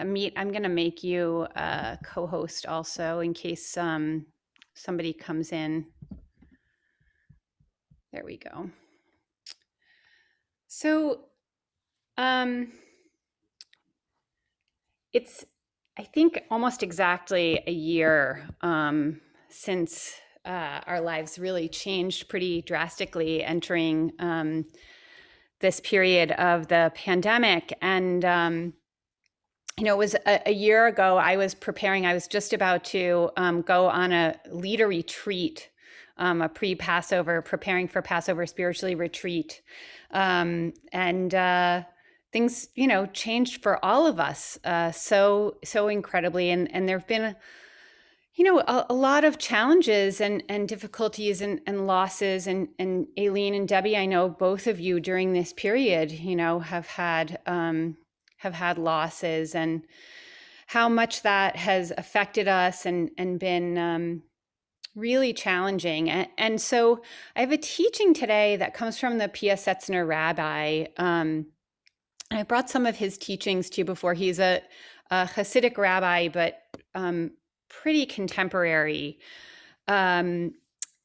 I'm going to make you a co-host also in case somebody comes in. There we go. So it's, I think, almost exactly a year since our lives really changed pretty drastically entering this period of the pandemic. And it was a year ago. I was just about to go on a leader retreat, a pre-Passover, preparing for Passover spiritually retreat. And things, changed for all of us so incredibly. And there have been, a lot of challenges and difficulties and losses. And Aileen and Debbie, I know both of you during this period, have had losses, and how much that has affected us and been really challenging. And so I have a teaching today that comes from the Pia Setzner rabbi. I brought some of his teachings to you before. He's a Hasidic rabbi, but pretty contemporary. And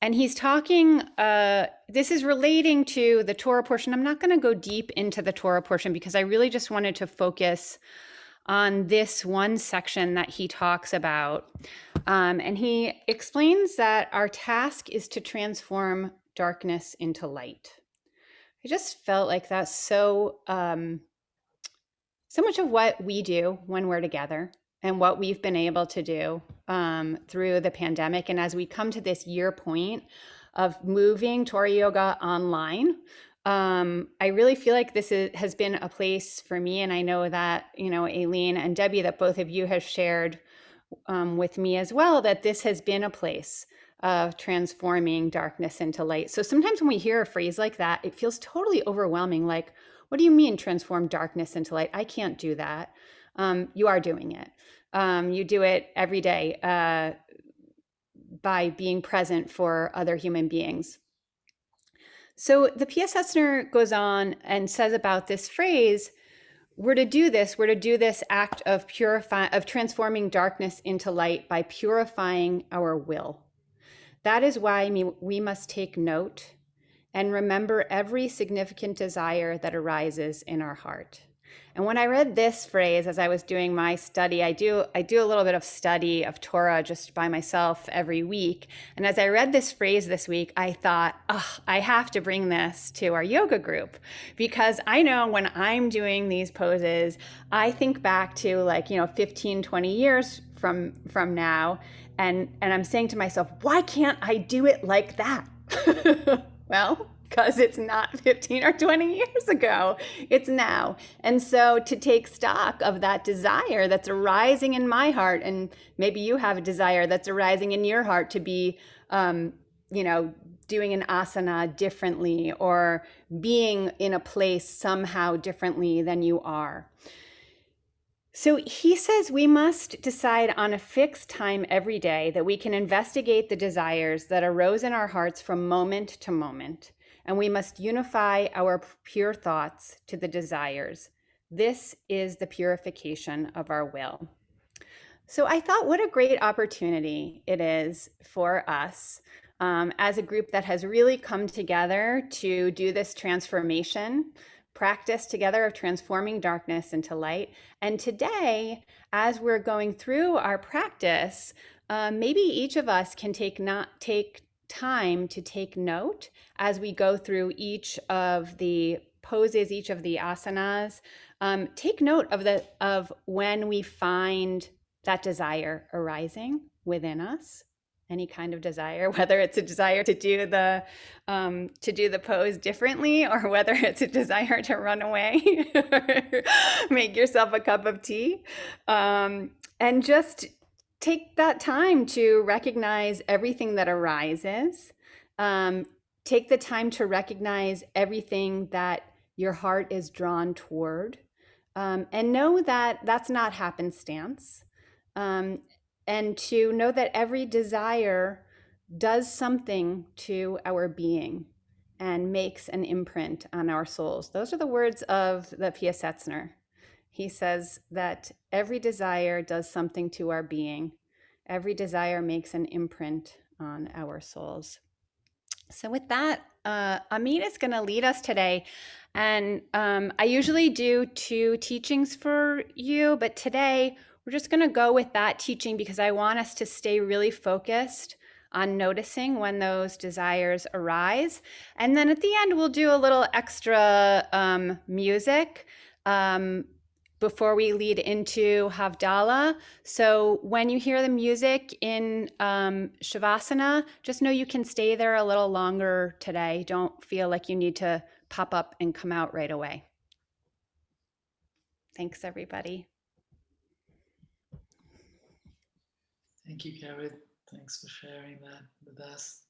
he's talking, this is relating to the Torah portion. I'm not going to go deep into the Torah portion because I really just wanted to focus on this one section that he talks about. And he explains that our task is to transform darkness into light. I just felt like that's so much of what we do when we're together and what we've been able to do through the pandemic. And as we come to this year point of moving Torah Yoga online, I really feel like this has been a place for me. And I know that, Aileen and Debbie, that both of you have shared with me as well, that this has been a place of transforming darkness into light. So sometimes when we hear a phrase like that, it feels totally overwhelming. Like, what do you mean transform darkness into light? I can't do that. You are doing it. You do it every day by being present for other human beings. So the P.S. Setzner goes on and says about this phrase, we're to do this act of transforming darkness into light by purifying our will. That is why we must take note and remember every significant desire that arises in our heart. And when I read this phrase as I was doing my study, I do a little bit of study of Torah just by myself every week. And as I read this phrase this week, I thought, I have to bring this to our yoga group, because I know when I'm doing these poses, I think back to 15, 20 years from now. And I'm saying to myself, why can't I do it like that? Well, because it's not 15 or 20 years ago, it's now. And so to take stock of that desire that's arising in my heart, and maybe you have a desire that's arising in your heart to be, doing an asana differently, or being in a place somehow differently than you are. So he says we must decide on a fixed time every day that we can investigate the desires that arose in our hearts from moment to moment, and we must unify our pure thoughts to the desires. This is the purification of our will. So I thought, what a great opportunity it is for us as a group that has really come together to do this transformation practice together of transforming darkness into light. And today, as we're going through our practice, maybe each of us can take time to take note as we go through each of the poses, each of the asanas. Take note of when we find that desire arising within us. Any kind of desire, whether it's a desire to do the pose differently, or whether it's a desire to run away, or make yourself a cup of tea, and just take that time to recognize everything that arises. Take the time to recognize everything that your heart is drawn toward, and know that that's not happenstance. And to know that every desire does something to our being and makes an imprint on our souls. Those are the words of the Pia Setzner. he says that every desire does something to our being. Every desire makes an imprint on our souls. So with that, Amit is going to lead us today. And I usually do 2 teachings for you, but today we're just going to go with that teaching because I want us to stay really focused on noticing when those desires arise. And then at the end, we'll do a little extra music before we lead into Havdalah. So when you hear the music in Shavasana, just know you can stay there a little longer today. Don't feel like you need to pop up and come out right away. Thanks, everybody. Thank you, Karen. Thanks for sharing that with us.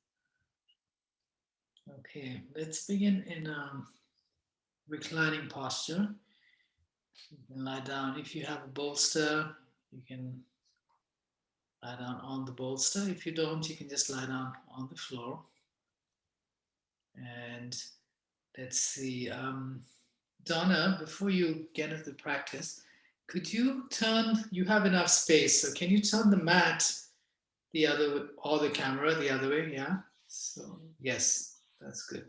Okay, let's begin in reclining posture. You can lie down. If you have a bolster, you can lie down on the bolster. If you don't, you can just lie down on the floor. And let's see. Donna, before you get into the practice, could you turn, you have enough space, so can you turn the mat the other, or the camera the other way? Yeah. So, yes, that's good.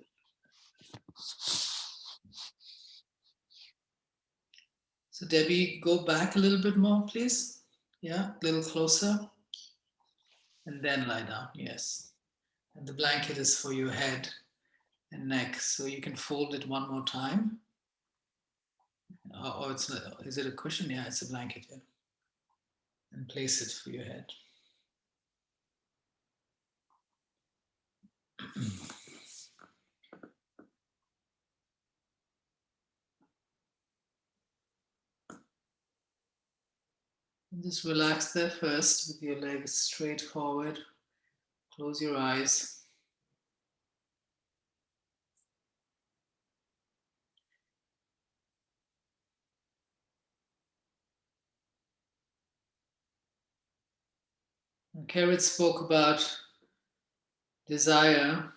So Debbie, go back a little bit more, please. Yeah, a little closer. And then lie down, yes. And the blanket is for your head and neck, so you can fold it one more time. Or it's, is it a cushion? Yeah, it's a blanket. Yeah. And place it for your head. And just relax there first with your legs straight forward. Close your eyes. Carrot spoke about desire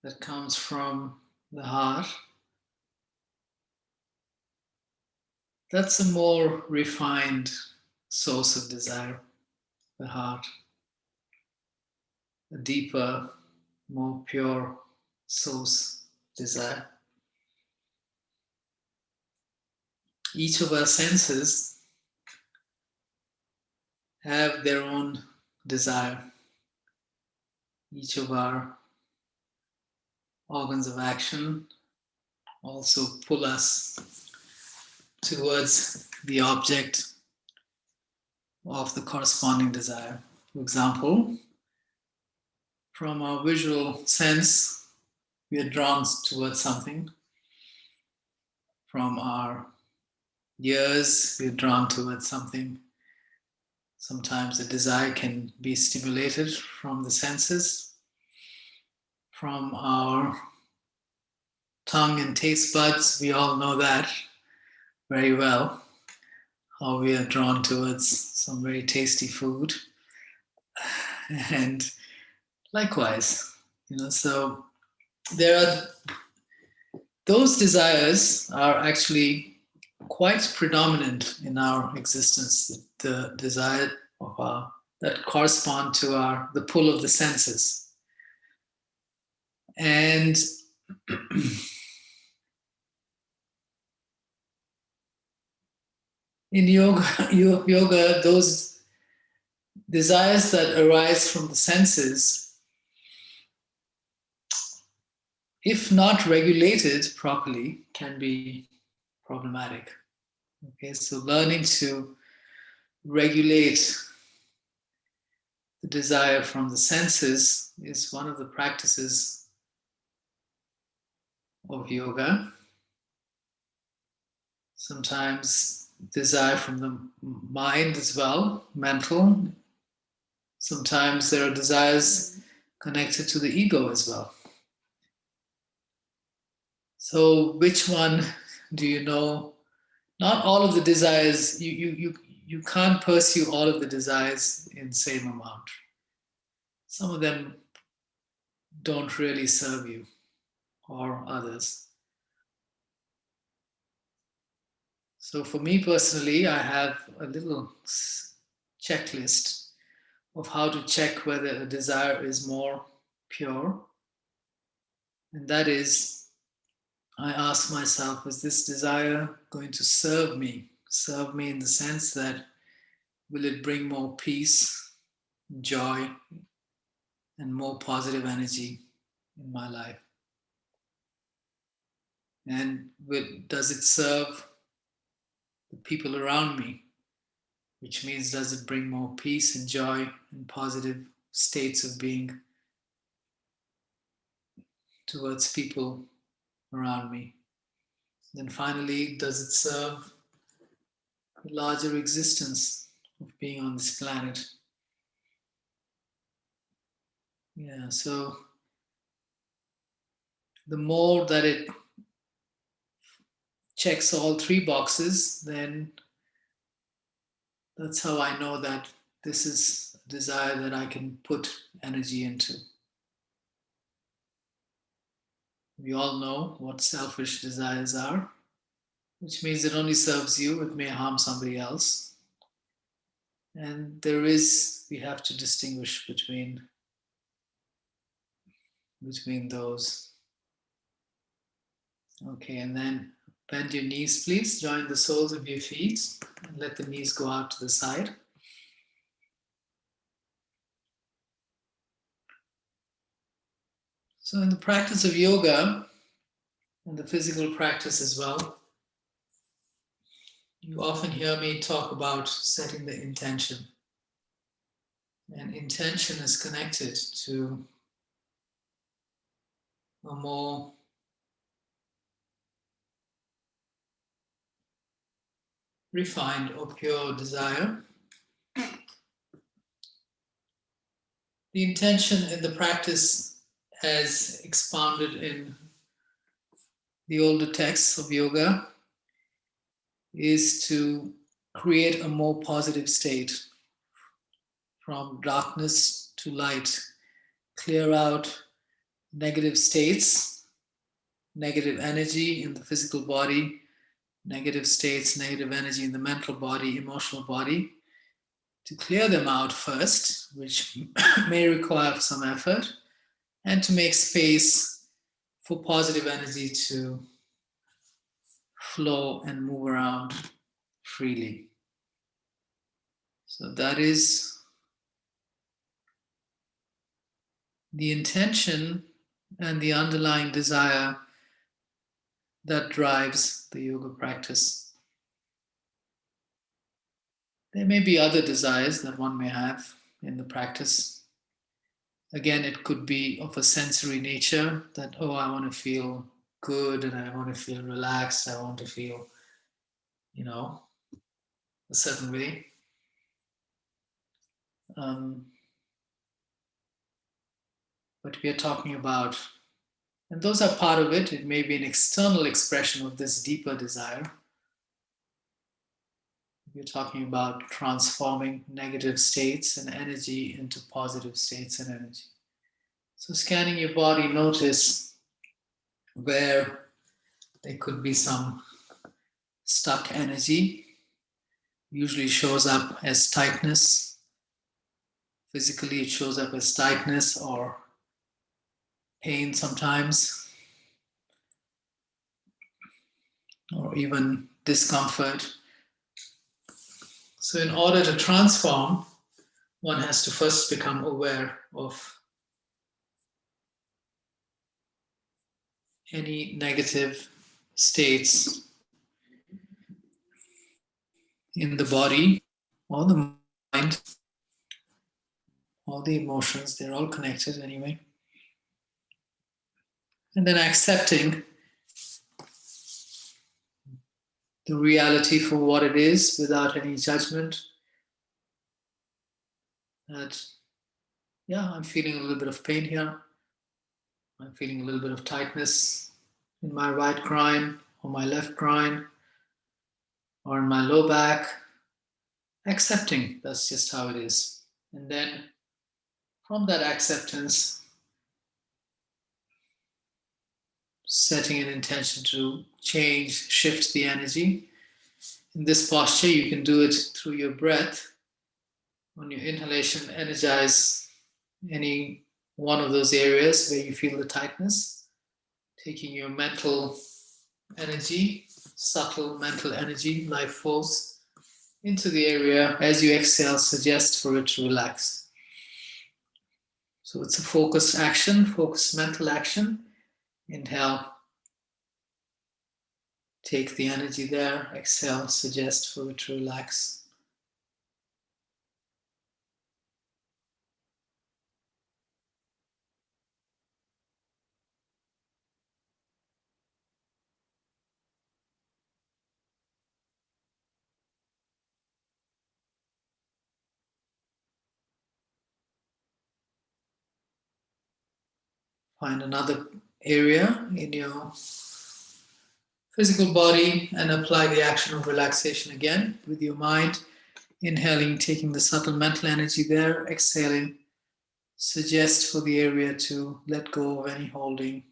that comes from the heart. That's a more refined source of desire, the heart. A deeper, more pure source desire. Each of our senses have their own desire. Each of our organs of action also pull us towards the object of the corresponding desire. For example, from our visual sense, we are drawn towards something. From our ears, we are drawn towards something. Sometimes a desire can be stimulated from the senses. From our tongue and taste buds, we all know that very well, how we are drawn towards some very tasty food. And likewise, so there are, those desires are actually quite predominant in our existence, the desire of that correspond to the pull of the senses. And in yoga, those desires that arise from the senses, if not regulated properly, can be problematic. Okay, so learning to regulate the desire from the senses is one of the practices of yoga. Sometimes desire from the mind as well, mental. Sometimes there are desires connected to the ego as well. So which one do you know? Not all of the desires, you can't pursue all of the desires in same amount. Some of them don't really serve you or others. So for me personally, I have a little checklist of how to check whether a desire is more pure. And that is, I ask myself, is this desire going to serve me? Serve me in the sense that will it bring more peace, joy, and more positive energy in my life? And does it serve the people around me? Which means, does it bring more peace and joy and positive states of being towards people around me? Then finally, does it serve the larger existence of being on this planet? Yeah, so the more that it checks all three boxes, then that's how I know that this is a desire that I can put energy into. We all know what selfish desires are, which means it only serves you, it may harm somebody else. And we have to distinguish between those. Okay, and then bend your knees, please. Join the soles of your feet and let the knees go out to the side. So in the practice of yoga, and the physical practice as well, you often hear me talk about setting the intention. And intention is connected to a more refined or pure desire. The intention in the practice, as expounded in the older texts of yoga, is to create a more positive state from darkness to light, clear out negative states, negative energy in the physical body, negative states, negative energy in the mental body, emotional body, to clear them out first, which may require some effort, and to make space for positive energy to flow and move around freely. So that is the intention and the underlying desire that drives the yoga practice. There may be other desires that one may have in the practice. Again, it could be of a sensory nature that, oh, I want to feel good and I want to feel relaxed. I want to feel, a certain way. But we are talking about, and those are part of it. It may be an external expression of this deeper desire. We're talking about transforming negative states and energy into positive states and energy. So scanning your body, notice where there could be some stuck energy. Usually shows up as tightness. Physically, it shows up as tightness or pain sometimes, or even discomfort. So in order to transform, one has to first become aware of any negative states in the body or the mind or the emotions. They're all connected anyway. And then accepting the reality for what it is without any judgment. That, yeah, I'm feeling a little bit of pain here. I'm feeling a little bit of tightness in my right groin or my left groin or in my low back. Accepting that's just how it is. And then from that acceptance, setting an intention to change, shift the energy. In this posture, you can do it through your breath. On your inhalation, energize any one of those areas where you feel the tightness, taking your mental energy, subtle mental energy, life force, into the area. As you exhale, suggest for it to relax. So it's a focused action, focused mental action. Inhale, take the energy there. Exhale, suggest for it to relax. Find another area in your physical body and apply the action of relaxation again with your mind. Inhaling, taking the subtle mental energy there. Exhaling, suggest for the area to let go of any holding.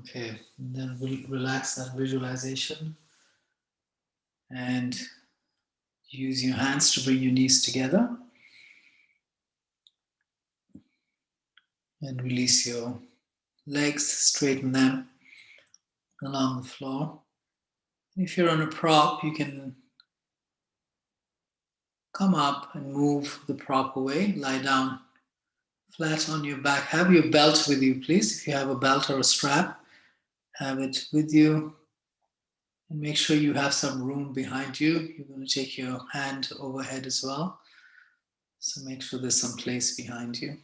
Okay, and then we'll relax that visualization and use your hands to bring your knees together and release your legs, straighten them along the floor. If you're on a prop, you can come up and move the prop away, lie down flat on your back. Have your belt with you, please. If you have a belt or a strap, have it with you. And make sure you have some room behind you. You're going to take your hand overhead as well. So make sure there's some place behind you.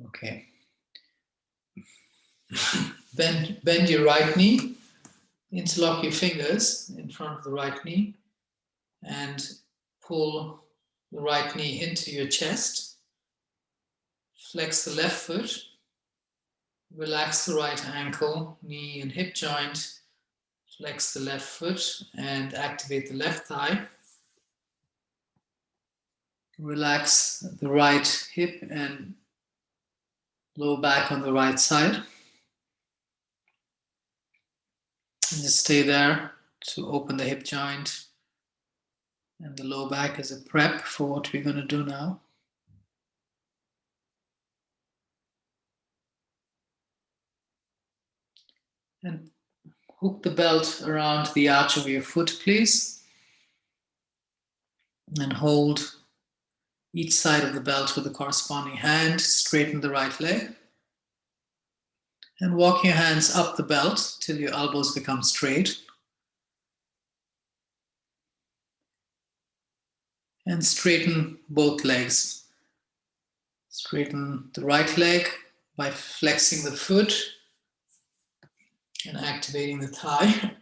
Okay. Bend your right knee. Interlock your fingers in front of the right knee and pull the right knee into your chest. Flex the left foot. Relax the right ankle, knee and hip joint. Flex the left foot and activate the left thigh. Relax the right hip and low back on the right side. And just stay there to open the hip joint and the low back as a prep for what we're going to do now. And hook the belt around the arch of your foot, please. And hold each side of the belt with the corresponding hand. Straighten the right leg. And walk your hands up the belt till your elbows become straight. And straighten both legs. Straighten the right leg by flexing the foot and activating the thigh.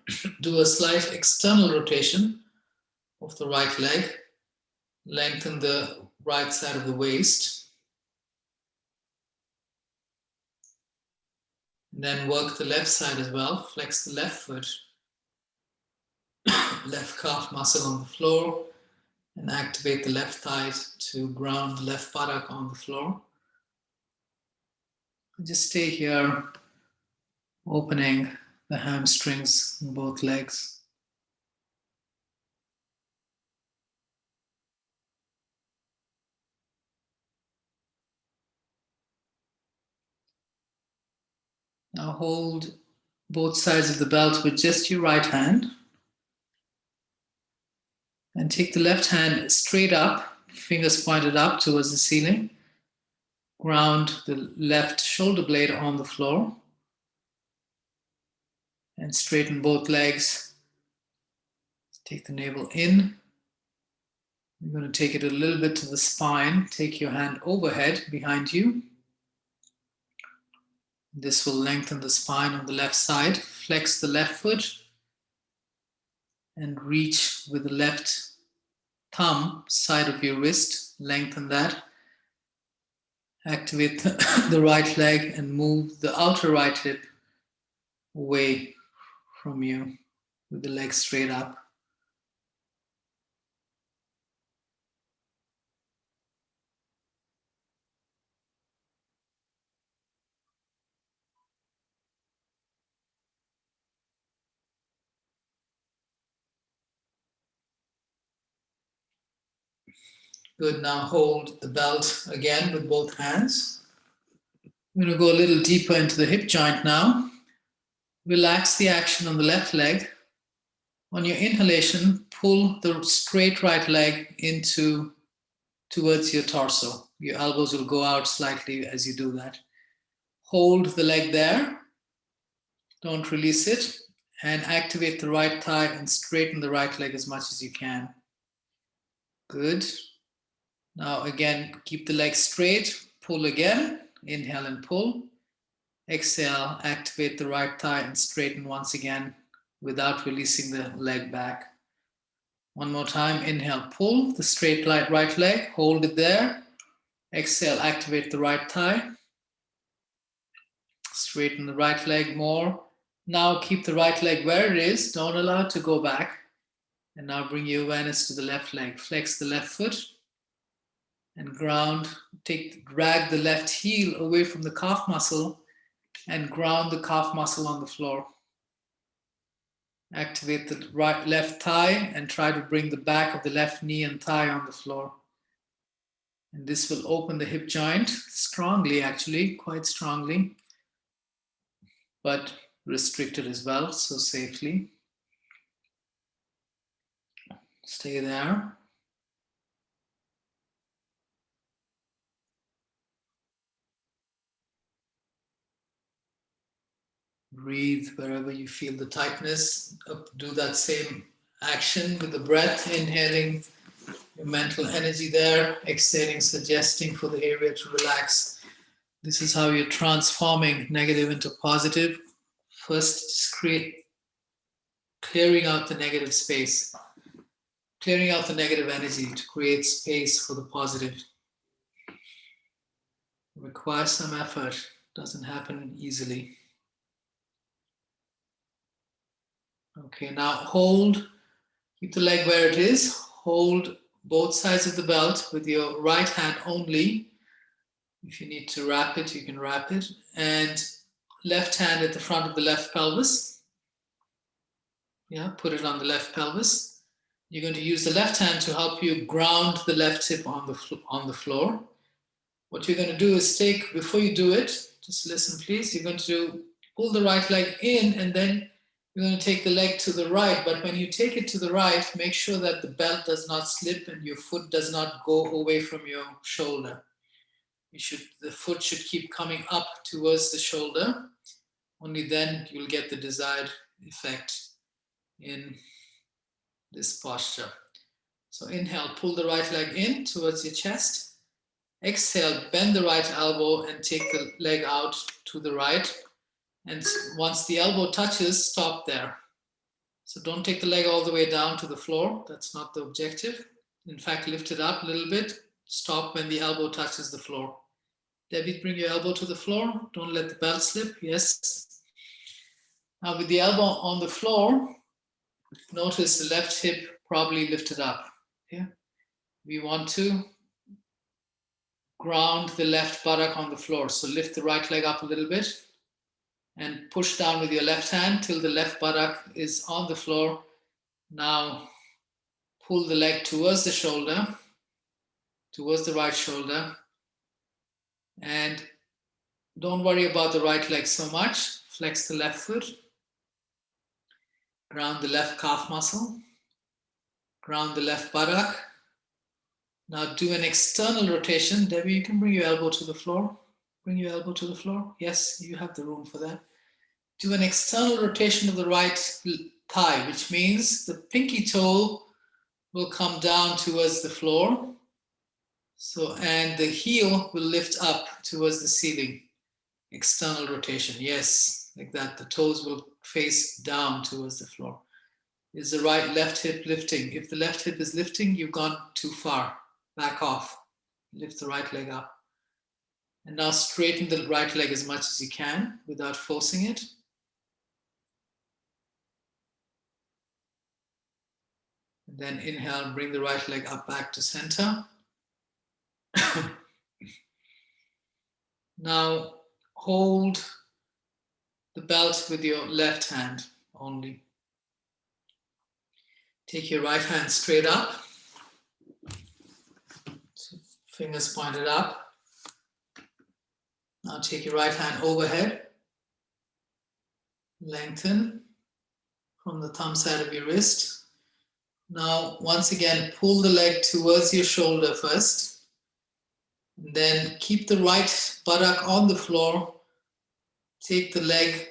Do a slight external rotation of the right leg. Lengthen the right side of the waist. And then work the left side as well. Flex the left foot. Left calf muscle on the floor. And activate the left thigh to ground the left buttock on the floor. Just stay here, opening the hamstrings in both legs. Now hold both sides of the belt with just your right hand. And take the left hand straight up, fingers pointed up towards the ceiling. Ground the left shoulder blade on the floor. And straighten both legs. Take the navel in. You're going to take it a little bit to the spine. Take your hand overhead behind you. This will lengthen the spine on the left side. Flex the left foot and reach with the left thumb side of your wrist. Lengthen that. Activate the right leg and move the outer right hip away from you with the leg straight up. Good, now hold the belt again with both hands. I'm going to go a little deeper into the hip joint now. Relax the action on the left leg. On your inhalation, pull the straight right leg towards your torso. Your elbows will go out slightly as you do that. Hold the leg there. Don't release it. And activate the right thigh and straighten the right leg as much as you can. Good. Now again, keep the leg straight. Pull again. Inhale and pull. Exhale, activate the right thigh and straighten once again without releasing the leg back. One more time. Inhale, pull the straight right leg. Hold it there. Exhale, activate the right thigh. Straighten the right leg more. Now keep the right leg where it is. Don't allow it to go back. And now bring your awareness to the left leg. Flex the left foot and ground. Drag the left heel away from the calf muscle and ground the calf muscle on the floor. Activate the left thigh and try to bring the back of the left knee and thigh on the floor. And this will open the hip joint strongly, actually, quite strongly, but restricted as well, so safely. Stay there. Breathe wherever you feel the tightness. Do that same action with the breath, inhaling your mental energy there, exhaling, suggesting for the area to relax. This is how you're transforming negative into positive. First, just clearing out the negative space, clearing out the negative energy to create space for the positive. It requires some effort, doesn't happen easily. Okay, now hold, keep the leg where it is, hold both sides of the belt with your right hand only. If you need to wrap it, you can wrap it. And left hand at the front of the left pelvis. Yeah, put it on the left pelvis. You're going to use the left hand to help you ground the left hip on the floor. What you're going to do is before you do it, just listen please, you're going to pull the right leg in and then you're going to take the leg to the right. But when you take it to the right, make sure that the belt does not slip and your foot does not go away from your shoulder. The foot should keep coming up towards the shoulder. Only then you'll get the desired effect in this posture. So inhale, pull the right leg in towards your chest. Exhale, bend the right elbow and take the leg out to the right. And once the elbow touches, stop there. So don't take the leg all the way down to the floor. That's not the objective. In fact, lift it up a little bit. Stop when the elbow touches the floor. Debbie, bring your elbow to the floor. Don't let the belt slip. Yes. Now with the elbow on the floor, notice the left hip probably lifted up. Okay? We want to ground the left buttock on the floor. So lift the right leg up a little bit and push down with your left hand till the left buttock is on the floor. Now pull the leg towards the shoulder, towards the right shoulder. And don't worry about the right leg so much. Flex the left foot. Ground the left calf muscle. Ground the left buttock. Now do an external rotation. Debbie, you can bring your elbow to the floor. Bring your elbow to the floor. Yes, you have the room for that. do an external rotation of the right thigh, which means the pinky toe will come down towards the floor. So, and the heel will lift up towards the ceiling. External rotation, yes, like that. The toes will face down towards the floor. Is the right left hip lifting? If the left hip is lifting, you've gone too far. Back off. Lift the right leg up. And now straighten the right leg as much as you can without forcing it. And then inhale, bring the right leg up back to center. Now hold the belt with your left hand only. Take your right hand straight up. Fingers pointed up. Now take your right hand overhead. Lengthen from the thumb side of your wrist. Now, once again, pull the leg towards your shoulder first. And then keep the right buttock on the floor. Take the leg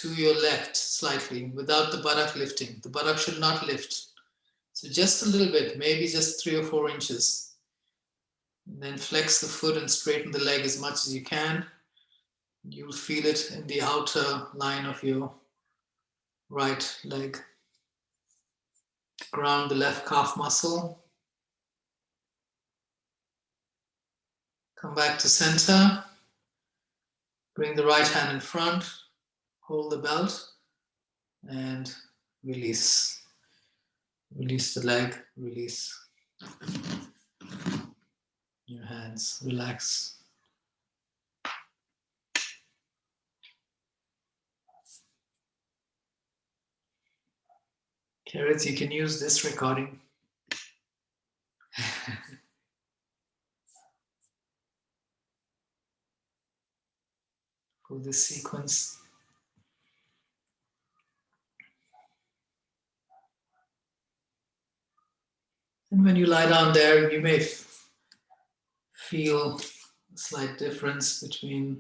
to your left slightly without the buttock lifting. The buttock should not lift. So just a little bit, maybe just 3 or 4 inches. And then flex the foot and straighten the leg as much as you can. You'll feel it in the outer line of your right leg. Ground the left calf muscle. Come back to center. Bring the right hand in front. Hold the belt and release. Release the leg, release your hands, relax. Carrots, you can use this recording. For this sequence. And when you lie down there, you may feel a slight difference between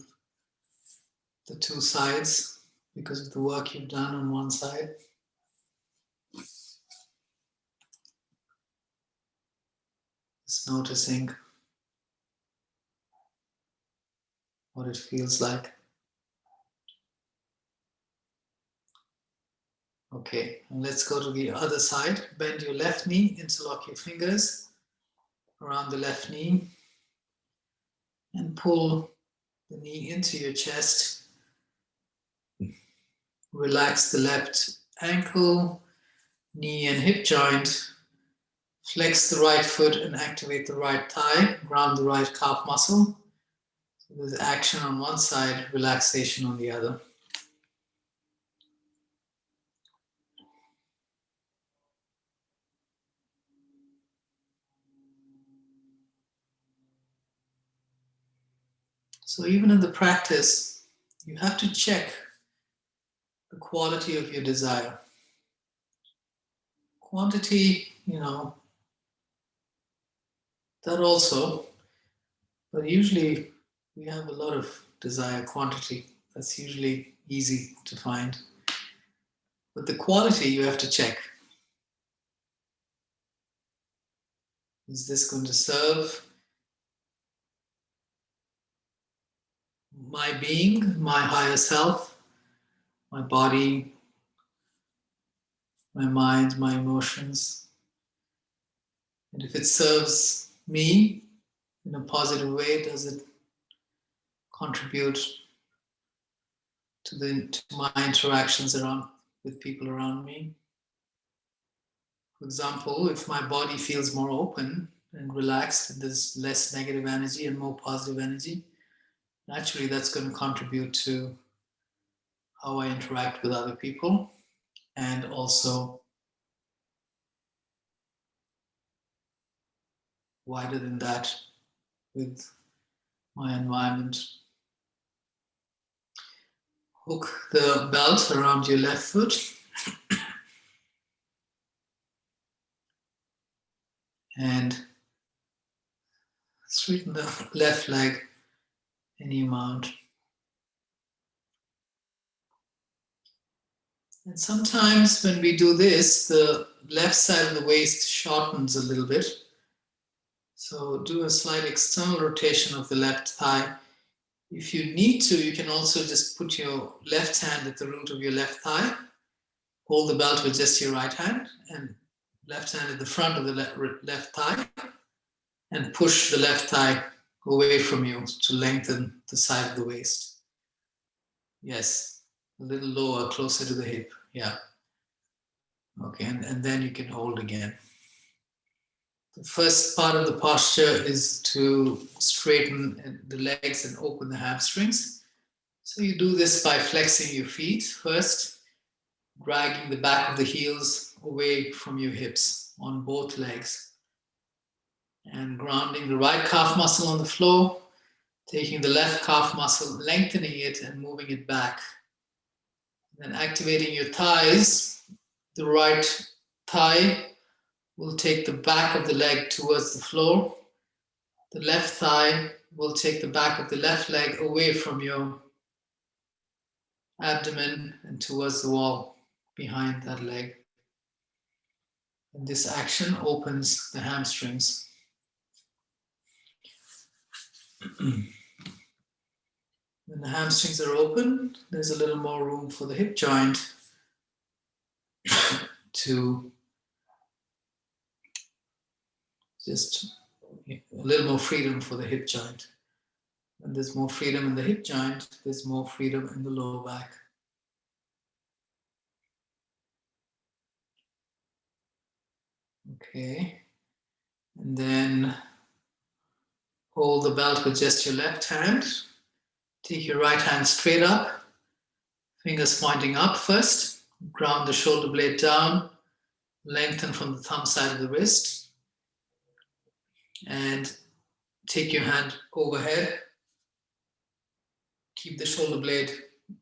the two sides because of the work you've done on one side. Just noticing what it feels like. Okay, and let's go to the other side. Bend your left knee, interlock your fingers around the left knee and pull the knee into your chest. Relax the left ankle, knee and hip joint. Flex the right foot and activate the right thigh. Ground the right calf muscle. So there's action on one side, relaxation on the other. So even in the practice, you have to check the quality of your desire. Quantity, that also, but usually we have a lot of desire quantity. That's usually easy to find. But the quality you have to check. Is this going to serve my being, my higher self, my body, my mind, my emotions? And if it serves me in a positive way, does it contribute to my interactions with people around me? For example, if my body feels more open and relaxed, and there's less negative energy and more positive energy, naturally that's going to contribute to how I interact with other people, and also wider than that with my environment. Hook the belt around your left foot and straighten the left leg any amount. And sometimes when we do this, the left side of the waist shortens a little bit. So do a slight external rotation of the left thigh. If you need to, you can also just put your left hand at the root of your left thigh, hold the belt with just your right hand, and left hand at the front of the left thigh, and push the left thigh away from you to lengthen the side of the waist. Yes, a little lower, closer to the hip. Yeah. Okay, and then you can hold again. The first part of the posture is to straighten the legs and open the hamstrings. So you do this by flexing your feet first, dragging the back of the heels away from your hips on both legs, and grounding the right calf muscle on the floor, taking the left calf muscle, lengthening it and moving it back. Then activating your thighs, the right thigh will take the back of the leg towards the floor. The left thigh will take the back of the left leg away from your abdomen and towards the wall behind that leg. And this action opens the hamstrings. When the hamstrings are open, there's a little more room for the hip joint to just a little more freedom for the hip joint. When there's more freedom in the hip joint, there's more freedom in the lower back. Okay. And then hold the belt with just your left hand. Take your right hand straight up, fingers pointing up first. Ground the shoulder blade down, lengthen from the thumb side of the wrist. And take your hand overhead. Keep the shoulder blade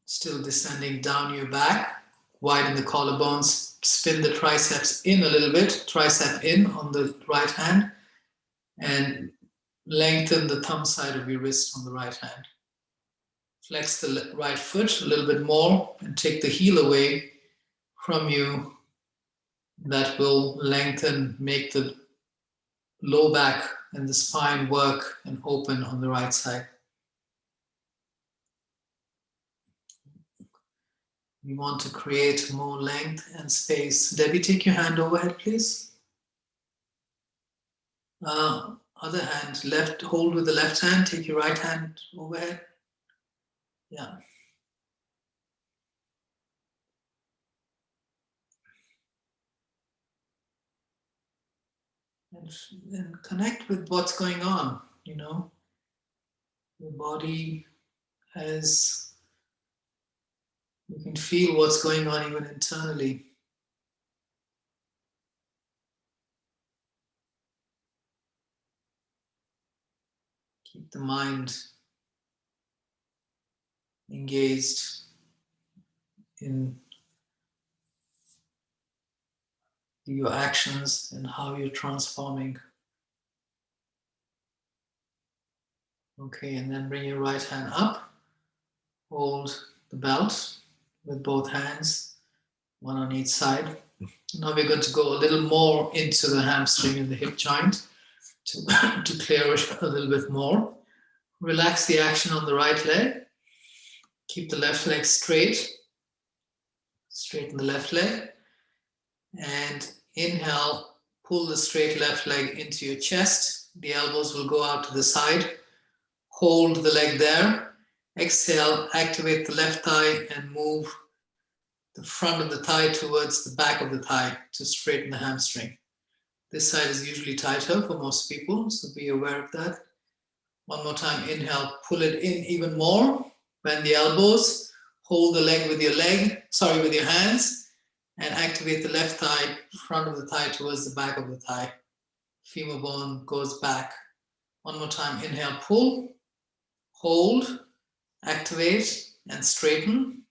still descending down your back. Widen the collarbones. Spin the triceps in a little bit. Tricep in on the right hand. And lengthen the thumb side of your wrist on the right hand. Flex the right foot a little bit more and take the heel away from you. That will lengthen, make the low back and the spine work and open on the right side. We want to create more length and space. Debbie, take your hand overhead, please. Other hand, left, hold with the left hand, take your right hand overhead. Yeah. And connect with what's going on, you know. Your body has, you can feel what's going on even internally. Keep the mind engaged in your actions and how you're transforming. Okay, and then bring your right hand up. Hold the belt with both hands, one on each side. Now we're going to go a little more into the hamstring and the hip joint to clear it a little bit more. Relax the action on the right leg. Keep the left leg straight. Straighten the left leg. And inhale, pull the straight left leg into your chest. The elbows will go out to the side. Hold the leg there. Exhale, activate the left thigh and move the front of the thigh towards the back of the thigh to straighten the hamstring. This side is usually tighter for most people, so be aware of that. One more time, inhale, pull it in even more. Bend the elbows, hold the leg with your hands, and activate the left thigh, front of the thigh towards the back of the thigh. Femur bone goes back. One more time, inhale, pull, hold, activate, and straighten.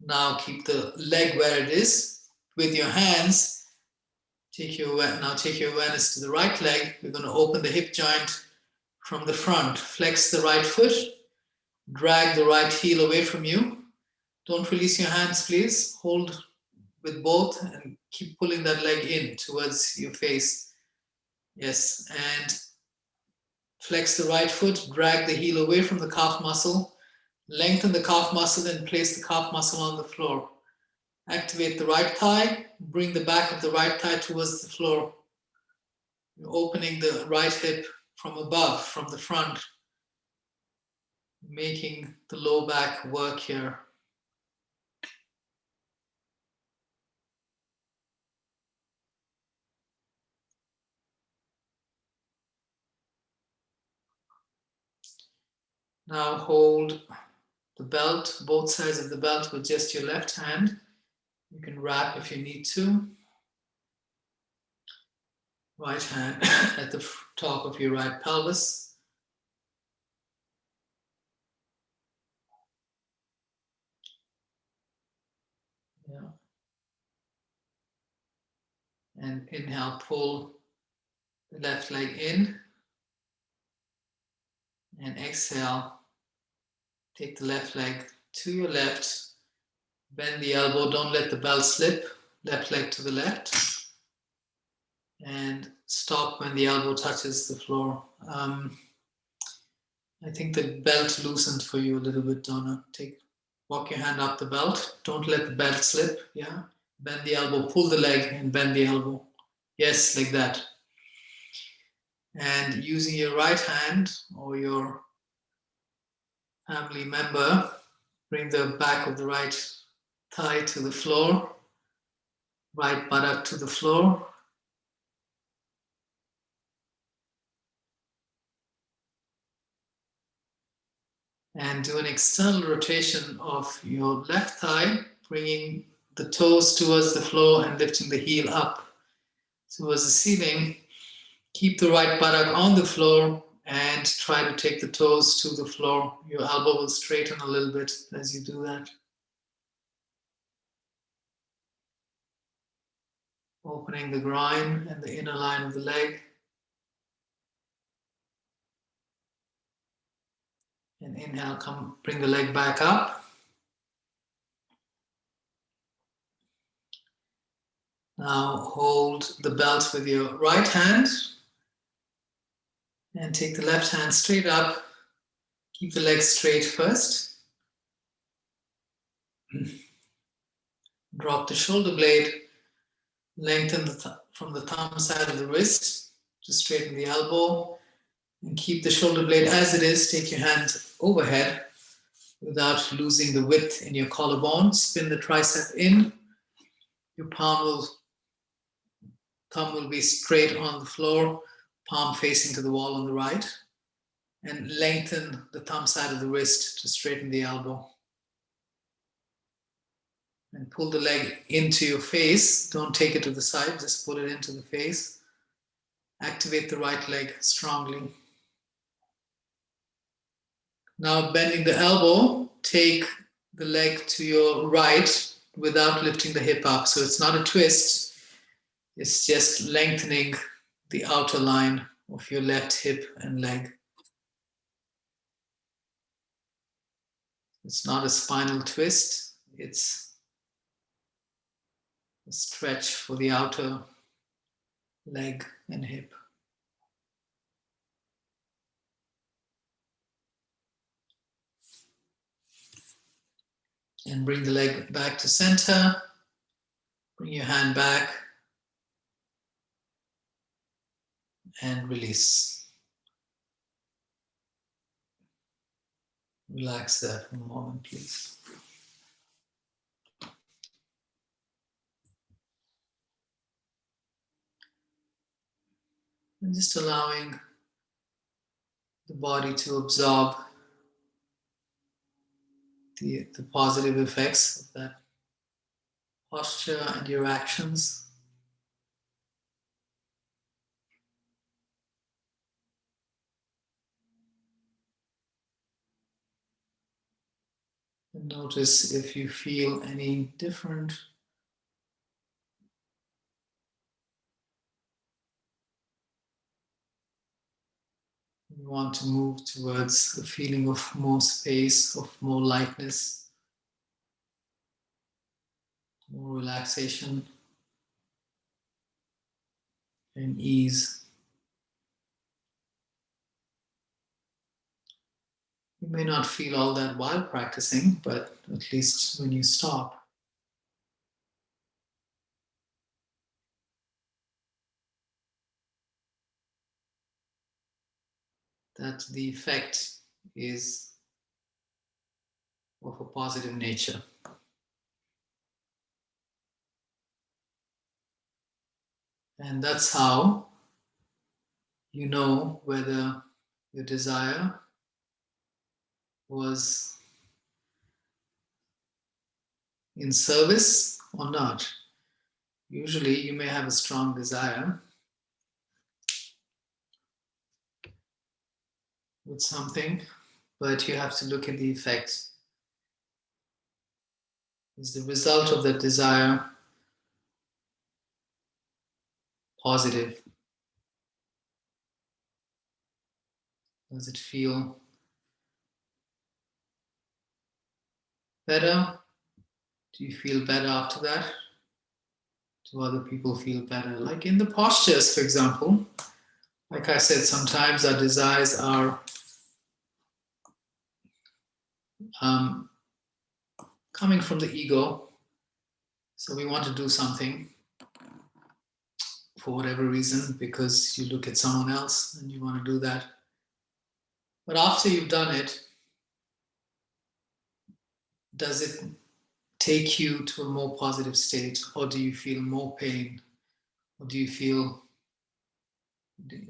Now keep the leg where it is. With your hands, take your awareness to the right leg. We're going to open the hip joint from the front. Flex the right foot. Drag the right heel away from you. Don't release your hands, please. Hold with both and keep pulling that leg in towards your face. Yes, and flex the right foot, drag the heel away from the calf muscle, lengthen the calf muscle and place the calf muscle on the floor. Activate the right thigh, bring the back of the right thigh towards the floor. You're opening the right hip from above, from the front, making the low back work here. Now hold the belt, both sides of the belt with just your left hand. You can wrap if you need to. Right hand at the top of your right pelvis. Yeah. And inhale, pull the left leg in. And exhale, take the left leg to your left. Bend the elbow, don't let the belt slip. Left leg to the left. And stop when the elbow touches the floor. I think the belt loosened for you a little bit, Donna. Walk your hand up the belt. Don't let the belt slip. Yeah. Bend the elbow, pull the leg and bend the elbow. Yes, like that. And using your right hand or your family member, bring the back of the right thigh to the floor, right buttock to the floor. And do an external rotation of your left thigh, bringing the toes towards the floor and lifting the heel up towards the ceiling. Keep the right buttock on the floor and try to take the toes to the floor. Your elbow will straighten a little bit as you do that. Opening the groin and the inner line of the leg. And inhale, bring the leg back up. Now hold the belt with your right hand and take the left hand straight up. Keep the leg straight first. Drop the shoulder blade, lengthen from the thumb side of the wrist to straighten the elbow, and keep the shoulder blade as it is. Take your hand overhead without losing the width in your collarbone. Spin the tricep in. Your thumb will be straight on the floor, palm facing to the wall on the right, and lengthen the thumb side of the wrist to straighten the elbow. And pull the leg into your face. Don't take it to the side, just pull it into the face. Activate the right leg strongly. Now bending the elbow, take the leg to your right without lifting the hip up. So it's not a twist, it's just lengthening the outer line of your left hip and leg. It's not a spinal twist, it's a stretch for the outer leg and hip. And bring the leg back to center. Bring your hand back and release. Relax there for a moment, please. And just allowing the body to absorb the positive effects of that posture and your actions. And notice if you feel any different. You want to move towards a feeling of more space, of more lightness. more relaxation and ease. You may not feel all that while practicing, but at least when you stop, that the effect is of a positive nature. And that's how you know whether your desire was in service or not. Usually you may have a strong desire with something, but you have to look at the effect. Is the result of that desire positive? Does it feel better? Do you feel better after that? Do other people feel better? Like in the postures, for example, like I said, sometimes our desires are coming from the ego. So we want to do something for whatever reason, because you look at someone else and you want to do that. But after you've done it, does it take you to a more positive state, or do you feel more pain, or do you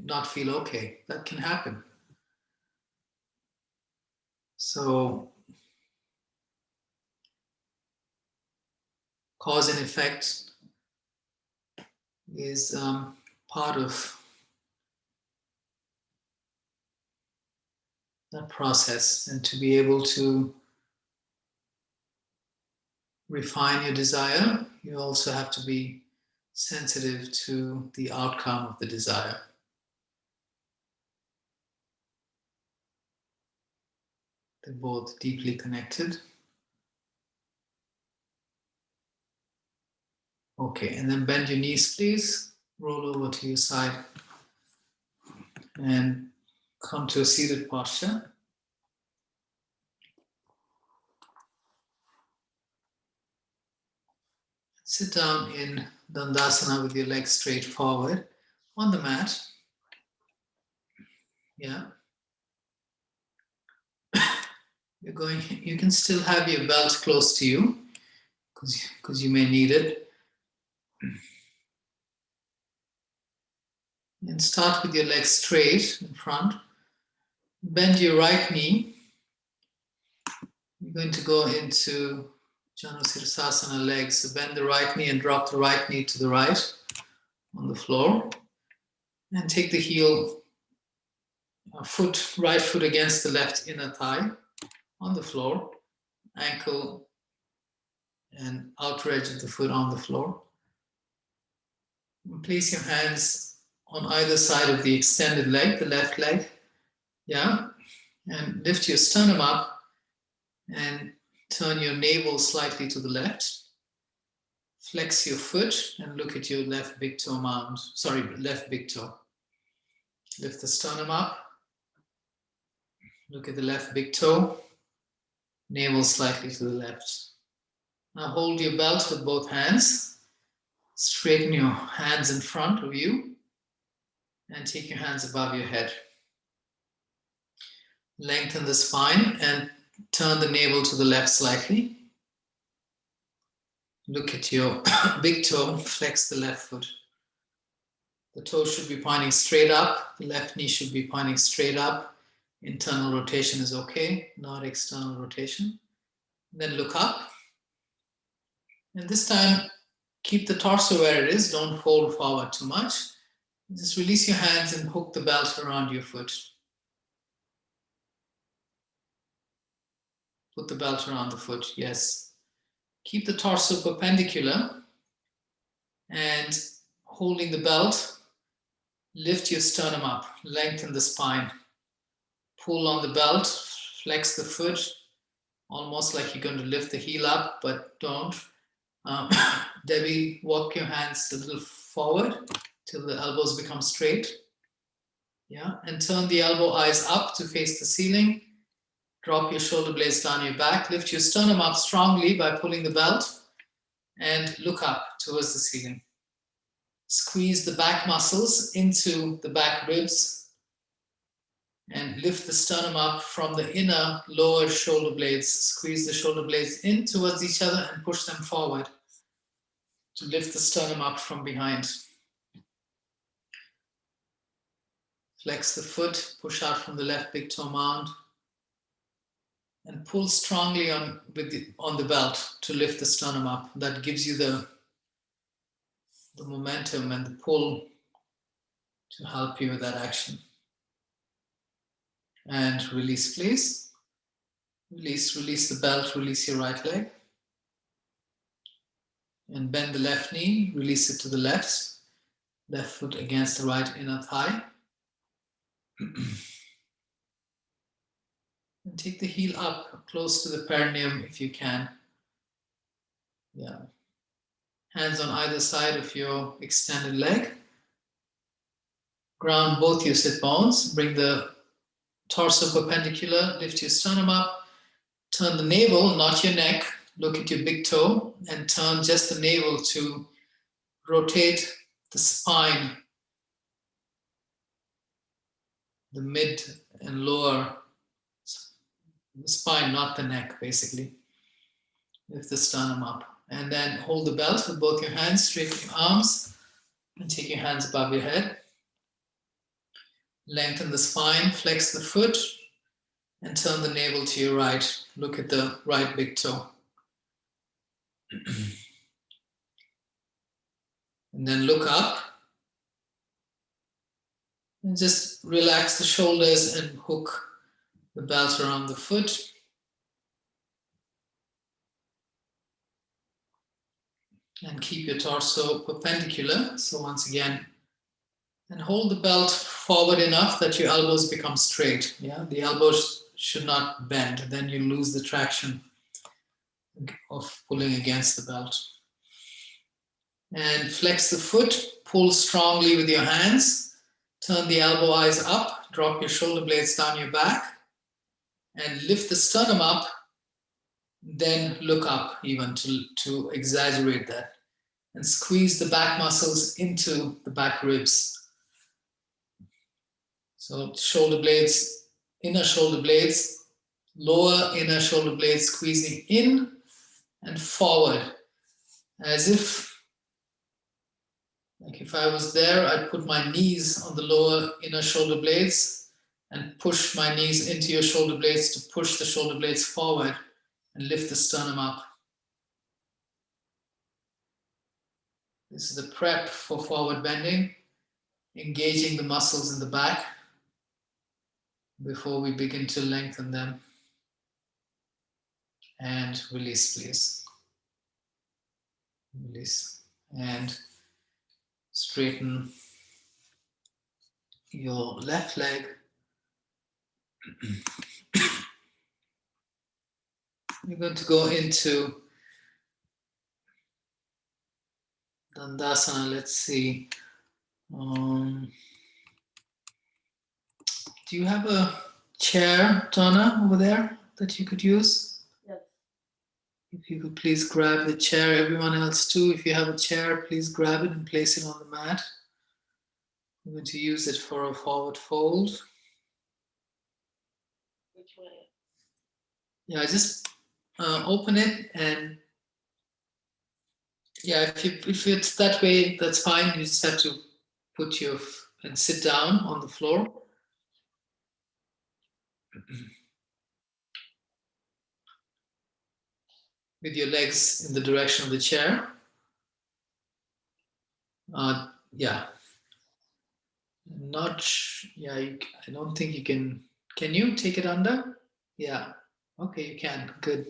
not feel okay? That can happen. So cause and effect is part of that process, and to be able to refine your desire, you also have to be sensitive to the outcome of the desire. They're both deeply connected. Okay, and then bend your knees, please. Roll over to your side and come to a seated posture. Sit down in Dandasana with your legs straight forward on the mat. Yeah. You can still have your belt close to you because you may need it. And start with your legs straight in front. Bend your right knee. You're going to go into Janusirasasana legs. So bend the right knee and drop the right knee to the right on the floor. And take the heel, right foot against the left inner thigh on the floor. Ankle and outer edge of the foot on the floor. And place your hands on either side of the extended leg, the left leg. Yeah. And lift your sternum up and turn your navel slightly to the left. Flex your foot and look at your left big toe mound. Sorry, left big toe. Lift the sternum up. Look at the left big toe. Navel slightly to the left. Now hold your belt with both hands. Straighten your hands in front of you and take your hands above your head. Lengthen the spine and turn the navel to the left slightly. Look at your big toe, flex the left foot. The toe should be pointing straight up. The left knee should be pointing straight up. Internal rotation is okay, not external rotation. Then look up. And this time, keep the torso where it is. Don't fold forward too much. Just release your hands and hook the belt around your foot. Put the belt around the foot, yes. Keep the torso perpendicular and holding the belt, lift your sternum up, lengthen the spine. Pull on the belt, flex the foot, almost like you're going to lift the heel up, but don't. Um, Debbie, walk your hands a little forward till the elbows become straight. Yeah, and turn the elbow eyes up to face the ceiling. Drop your shoulder blades down your back. Lift your sternum up strongly by pulling the belt and look up towards the ceiling. Squeeze the back muscles into the back ribs and lift the sternum up from the inner lower shoulder blades. Squeeze the shoulder blades in towards each other and push them forward to lift the sternum up from behind. Flex the foot, push out from the left big toe mound, and pull strongly on the belt to lift the sternum up. That gives you the momentum and the pull to help you with that action. And release, please. Release the belt, release your right leg. And bend the left knee, release it to the left. Left foot against the right inner thigh. And take the heel up close to the perineum if you can. Yeah. Hands on either side of your extended leg. Ground both your sit bones. Bring the torso perpendicular. Lift your sternum up. Turn the navel, not your neck. Look at your big toe and turn just the navel to rotate the spine, the mid and lower spine, not the neck, basically. Lift the sternum up. And then hold the belt with both your hands, straighten your arms, and take your hands above your head. Lengthen the spine, flex the foot, and turn the navel to your right. Look at the right big toe. And then look up. And just relax the shoulders and hook the belt around the foot. And keep your torso perpendicular. So once again, and hold the belt forward enough that your elbows become straight. Yeah, the elbows should not bend. Then you lose the traction of pulling against the belt. And flex the foot. Pull strongly with your hands. Turn the elbow eyes up. Drop your shoulder blades down your back. And lift the sternum up. Then look up even to exaggerate that. And squeeze the back muscles into the back ribs. So shoulder blades, inner shoulder blades, lower inner shoulder blades squeezing in and forward. As if, like if I was there, I'd put my knees on the lower inner shoulder blades and push my knees into your shoulder blades to push the shoulder blades forward and lift the sternum up. This is the prep for forward bending, engaging the muscles in the back before we begin to lengthen them. And release, please. Release. And straighten your left leg. We're going to go into Dandasana. Let's see. Do you have a chair, Donna, over there that you could use? Yes. If you could please grab the chair. Everyone else too, if you have a chair, please grab it and place it on the mat. I'm going to use it for a forward fold. Which way? Yeah, just open it, and yeah, if it's that way, that's fine. You just have to put and sit down on the floor. With your legs in the direction of the chair. Yeah. I don't think you can. Can you take it under? Yeah. Okay, you can. Good.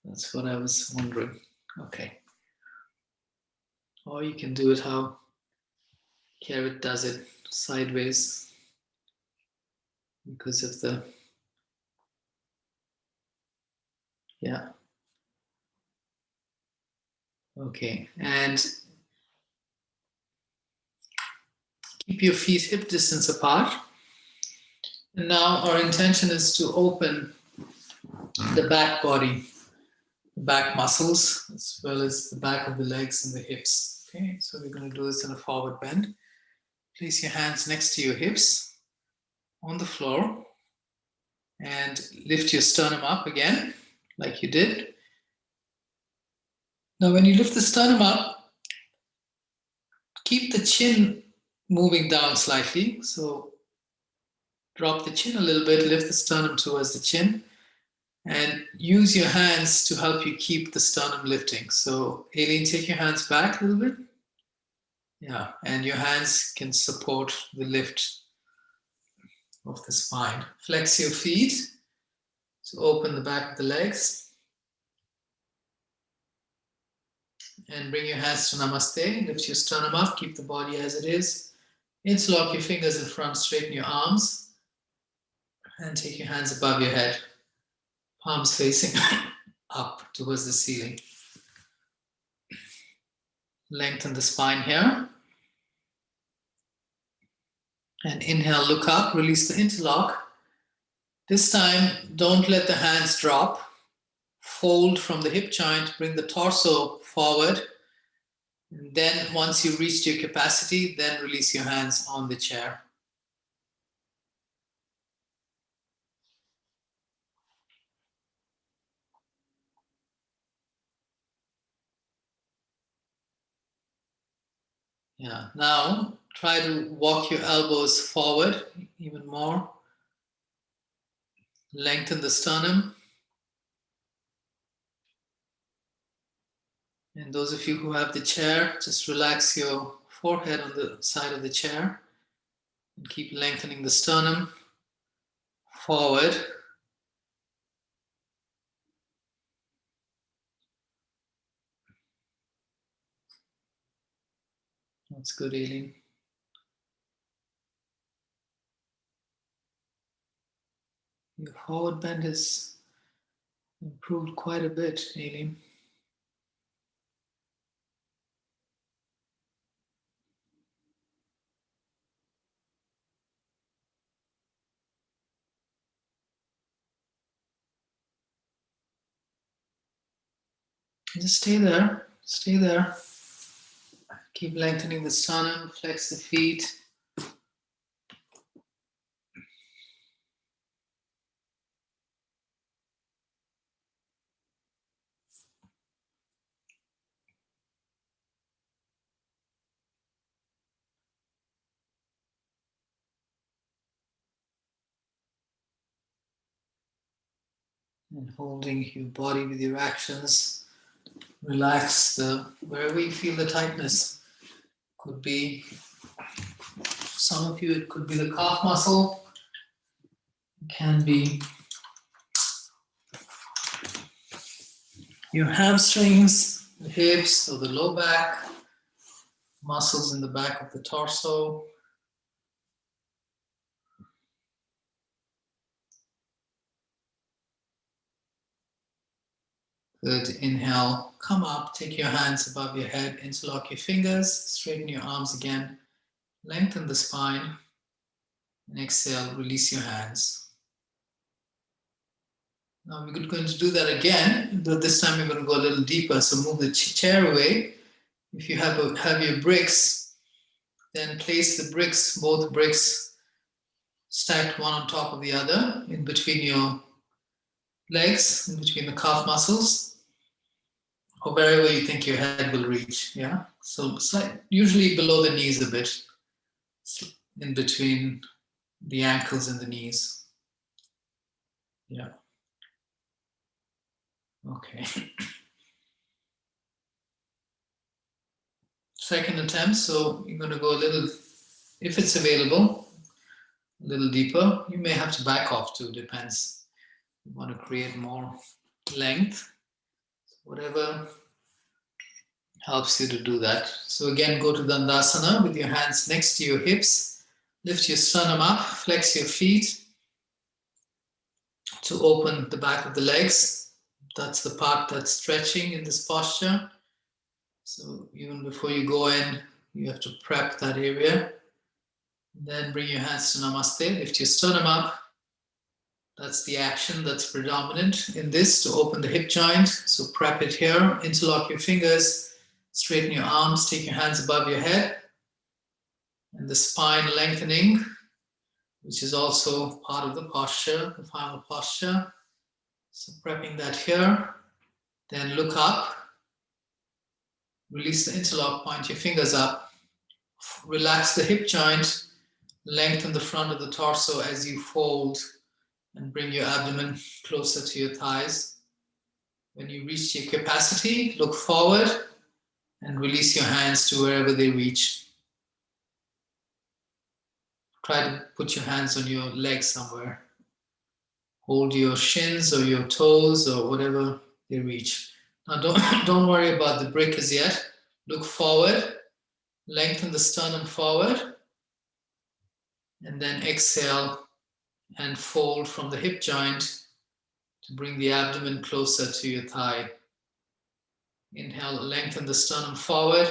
That's what I was wondering. Okay. Or you can do it how Carrot does it, sideways, because of the, yeah. Okay, and keep your feet hip distance apart. And now our intention is to open the back body, the back muscles, as well as the back of the legs and the hips. Okay, so we're going to do this in a forward bend. Place your hands next to your hips on the floor and lift your sternum up again, like you did. Now, when you lift the sternum up, keep the chin moving down slightly. So drop the chin a little bit, lift the sternum towards the chin, and use your hands to help you keep the sternum lifting. So, Aileen, take your hands back a little bit. Yeah, and your hands can support the lift of the spine. Flex your feet to open the back of the legs. And bring your hands to Namaste. Lift your sternum up, keep the body as it is. Interlock your fingers in front, straighten your arms. And take your hands above your head. Palms facing up towards the ceiling. Lengthen the spine here. And inhale, look up, release the interlock. This time, don't let the hands drop. Fold from the hip joint, bring the torso forward. And then once you've reached your capacity, then release your hands on the chair. Yeah, now try to walk your elbows forward even more. Lengthen the sternum. And those of you who have the chair, just relax your forehead on the side of the chair and keep lengthening the sternum forward. That's good, Aileen. Your forward bend has improved quite a bit, Aileen. Just stay there. Stay there. Keep lengthening the sternum, flex the feet. And holding your body with your actions. Relax wherever you feel the tightness. Could be, for some of you, it could be the calf muscle. It can be your hamstrings, the hips, or the low back, muscles in the back of the torso. Good. Inhale, come up, take your hands above your head, interlock your fingers, straighten your arms again, lengthen the spine, and exhale, release your hands. Now we're going to do that again, but this time we're going to go a little deeper. So move the chair away. If you have your bricks, then place the bricks, both bricks, stacked one on top of the other, in between your legs, in between the calf muscles, or wherever you think your head will reach. Yeah. So usually below the knees a bit, in between the ankles and the knees. Yeah. Okay. Second attempt. So you're going to go a little, if it's available, a little deeper. You may have to back off too, depends. You want to create more length. Whatever helps you to do that. So again, go to Dandasana with your hands next to your hips. Lift your sternum up, flex your feet to open the back of the legs. That's the part that's stretching in this posture. So even before you go in, you have to prep that area. Then bring your hands to Namaste. Lift your sternum up. That's the action that's predominant in this, to open the hip joint. So prep it here. Interlock your fingers. Straighten your arms. Take your hands above your head. And the spine lengthening, which is also part of the posture, the final posture. So prepping that here. Then look up. Release the interlock. Point your fingers up. Relax the hip joint. Lengthen the front of the torso as you fold and bring your abdomen closer to your thighs. When you reach your capacity, look forward and release your hands to wherever they reach. Try to put your hands on your legs somewhere. Hold your shins or your toes or whatever they reach. Now don't worry about the brick as yet. Look forward, lengthen the sternum forward, and then exhale and fold from the hip joint to bring the abdomen closer to your thigh. Inhale, lengthen the sternum forward.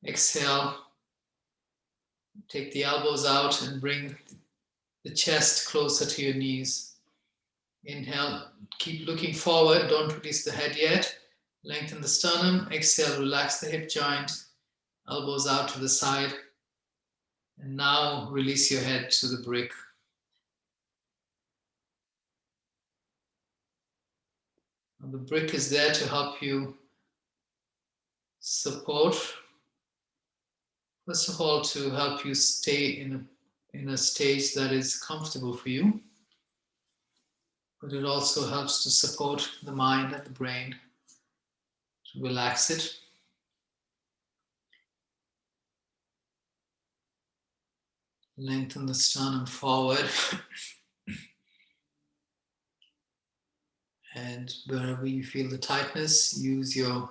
Exhale, take the elbows out and bring the chest closer to your knees. Inhale, keep looking forward, don't release the head yet. Lengthen the sternum, exhale, relax the hip joint, elbows out to the side. And now release your head to the brick. And the brick is there to help you support. First of all, to help you stay in a stage that is comfortable for you. But it also helps to support the mind and the brain, to relax it. Lengthen the sternum forward. And wherever you feel the tightness, use your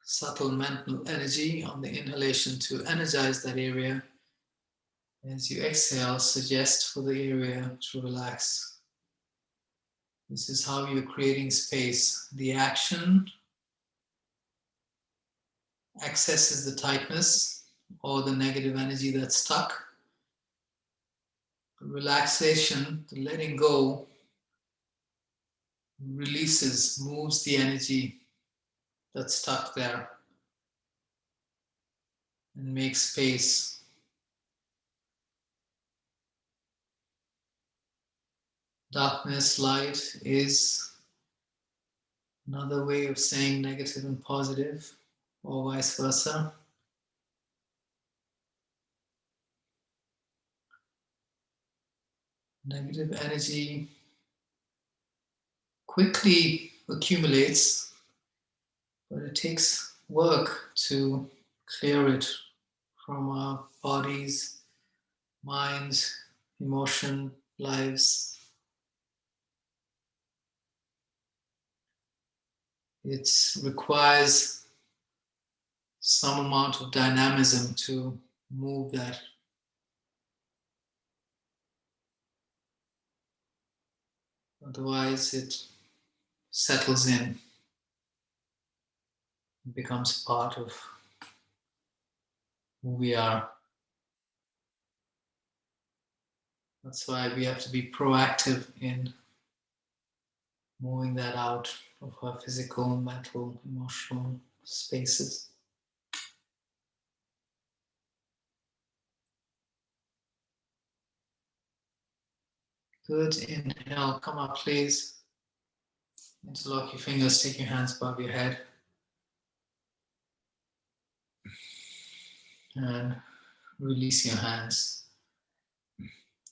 subtle mental energy on the inhalation to energize that area. As you exhale, suggest for the area to relax. This is how you're creating space. The action accesses the tightness or the negative energy that's stuck. The relaxation, the letting go, releases, moves the energy that's stuck there and makes space. Darkness, light is another way of saying negative and positive, or vice versa. Negative energy quickly accumulates, but it takes work to clear it from our bodies, minds, emotion, lives. It requires some amount of dynamism to move that. Otherwise, it settles in, becomes part of who we are. That's why we have to be proactive in moving that out of our physical, mental, emotional spaces. Good. Inhale, come up, please. Interlock your fingers, take your hands above your head. And release your hands.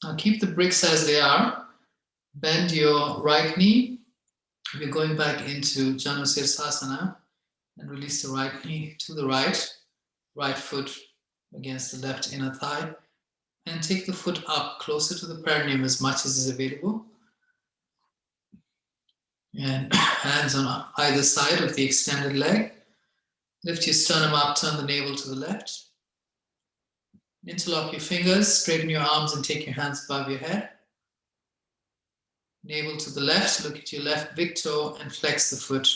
Now keep the bricks as they are. Bend your right knee. We're going back into Shavasana, and release the right knee to the right foot against the left inner thigh, and take the foot up closer to the perineum as much as is available. And hands on either side of the extended leg. Lift your sternum up, turn the navel to the left. Interlock your fingers, straighten your arms and take your hands above your head. Navel to the left, look at your left big toe and flex the foot.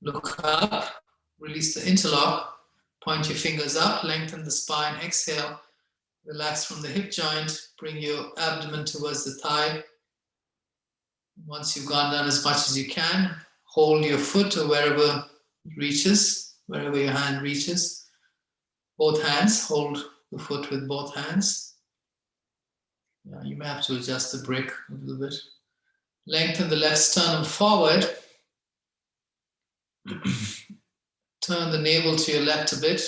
look up, release the interlock, point your fingers up, lengthen the spine, exhale, relax from the hip joint, bring your abdomen towards the thigh. Once you've gone down as much as you can, hold your foot to wherever it reaches, wherever your hand reaches. Both hands, hold the foot with both hands. Yeah, you may have to adjust the brick a little bit. Lengthen the left sternum forward. Turn the navel to your left a bit.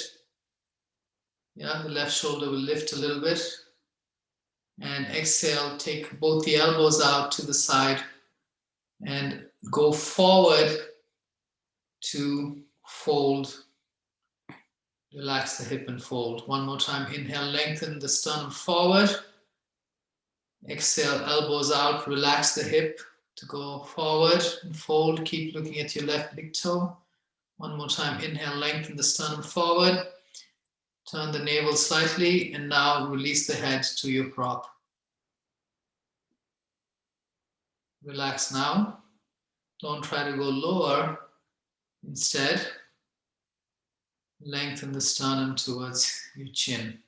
Yeah, the left shoulder will lift a little bit. And exhale, take both the elbows out to the side and go forward to fold. Relax the hip and fold. One more time. Inhale, lengthen the sternum forward. Exhale, elbows out. Relax the hip to go forward and fold. Keep looking at your left big toe. One more time. Inhale, lengthen the sternum forward. Turn the navel slightly and now release the head to your prop. Relax now. Don't try to go lower. Instead, lengthen the sternum towards your chin.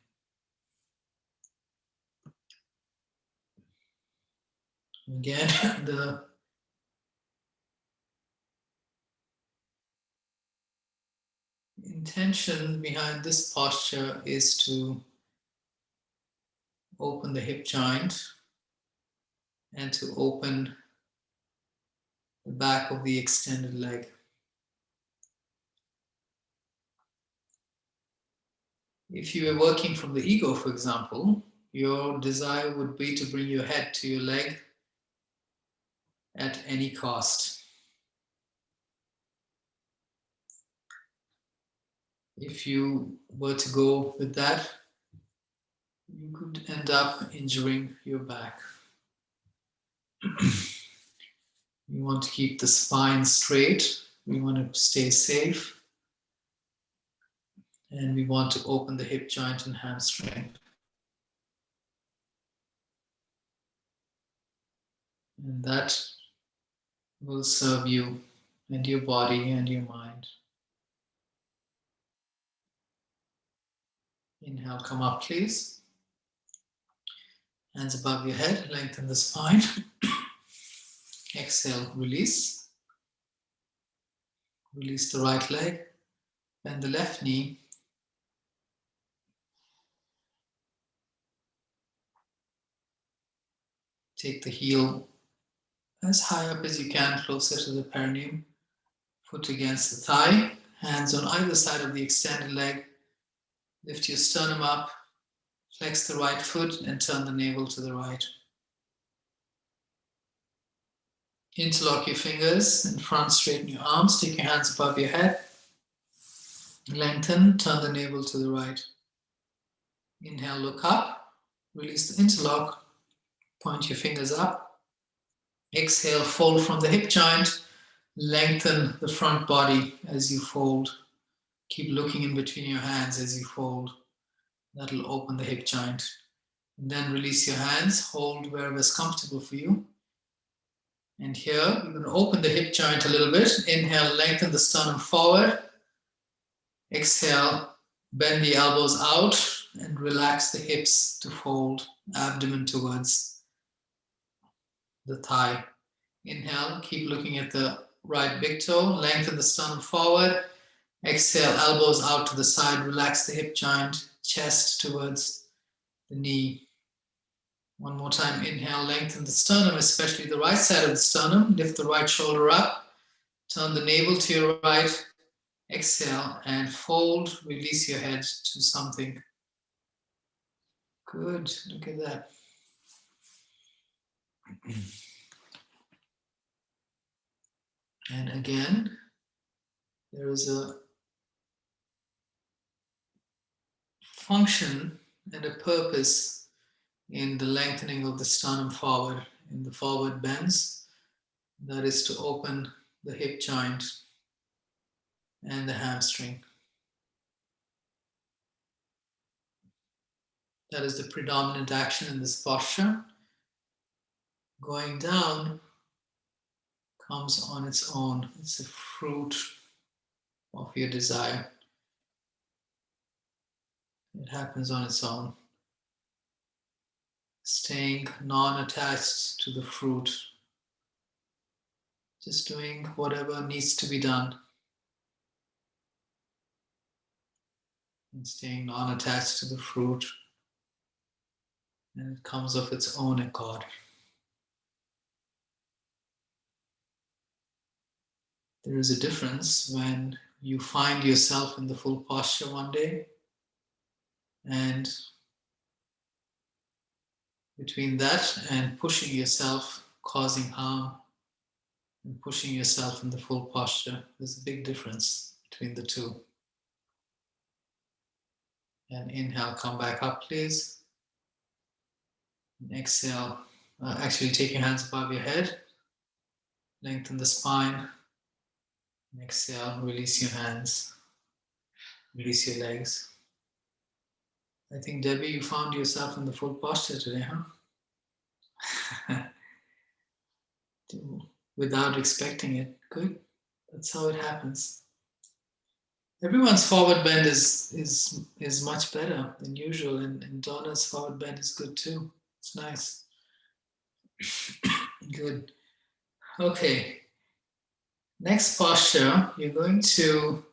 Again, the intention behind this posture is to open the hip joint and to open the back of the extended leg. If you were working from the ego, for example, your desire would be to bring your head to your leg at any cost. If you were to go with that, you could end up injuring your back. We want to keep the spine straight. We want to stay safe. And we want to open the hip joint and hamstring. And that will serve you and your body and your mind. Inhale, come up, please. Hands above your head, lengthen the spine. Exhale, release. Release the right leg. Bend the left knee. Take the heel as high up as you can, closer to the perineum. Foot against the thigh. Hands on either side of the extended leg. Lift your sternum up. Flex the right foot and turn the navel to the right. Interlock your fingers in front, straighten your arms. Take your hands above your head. Lengthen, turn the navel to the right. Inhale, look up. Release the interlock. Point your fingers up. Exhale, fold from the hip joint. Lengthen the front body as you fold. Keep looking in between your hands as you fold. That'll open the hip joint. And then release your hands. Hold wherever is comfortable for you. And here, we're going to open the hip joint a little bit. Inhale, lengthen the sternum forward. Exhale, bend the elbows out and relax the hips to fold, abdomen towards the thigh. Inhale, keep looking at the right big toe. Lengthen the sternum forward. Exhale, elbows out to the side. Relax the hip joint, chest towards the knee. One more time, inhale, lengthen the sternum, especially the right side of the sternum. Lift the right shoulder up. Turn the navel to your right. Exhale and fold. Release your head to something. Good, look at that. And again, there is a function and a purpose in the lengthening of the sternum forward, in the forward bends. That is to open the hip joint and the hamstring. That is the predominant action in this posture. Going down comes on its own. It's a fruit of your desire. It happens on its own. Staying non-attached to the fruit. Just doing whatever needs to be done. And staying non-attached to the fruit. And it comes of its own accord. There is a difference when you find yourself in the full posture one day, and between that and pushing yourself, causing harm, and pushing yourself in the full posture, there's a big difference between the two. And inhale, come back up, please. And exhale, actually take your hands above your head, lengthen the spine. And exhale, release your hands, release your legs. I think, Debbie, you found yourself in the full posture today, huh? Without expecting it. Good. That's how it happens. Everyone's forward bend is much better than usual, and Donna's forward bend is good too. It's nice. Good. Okay. Next posture, you're going to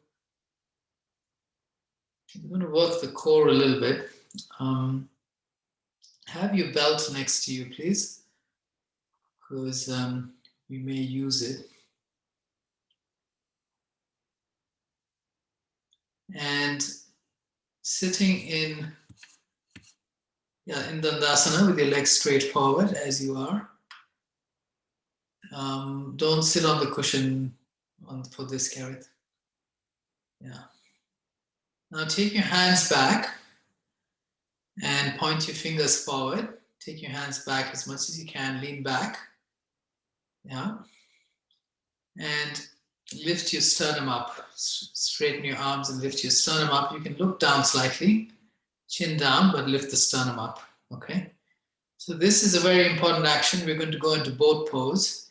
work the core a little bit. Have your belt next to you, please, because we may use it. And sitting in Dandasana with your legs straight forward as you are. Don't sit on the cushion for this, Gareth. Yeah. Now take your hands back and point your fingers forward. Take your hands back as much as you can. Lean back. Yeah. And lift your sternum up. Straighten your arms and lift your sternum up. You can look down slightly. Chin down, but lift the sternum up. Okay. So this is a very important action. We're going to go into boat pose.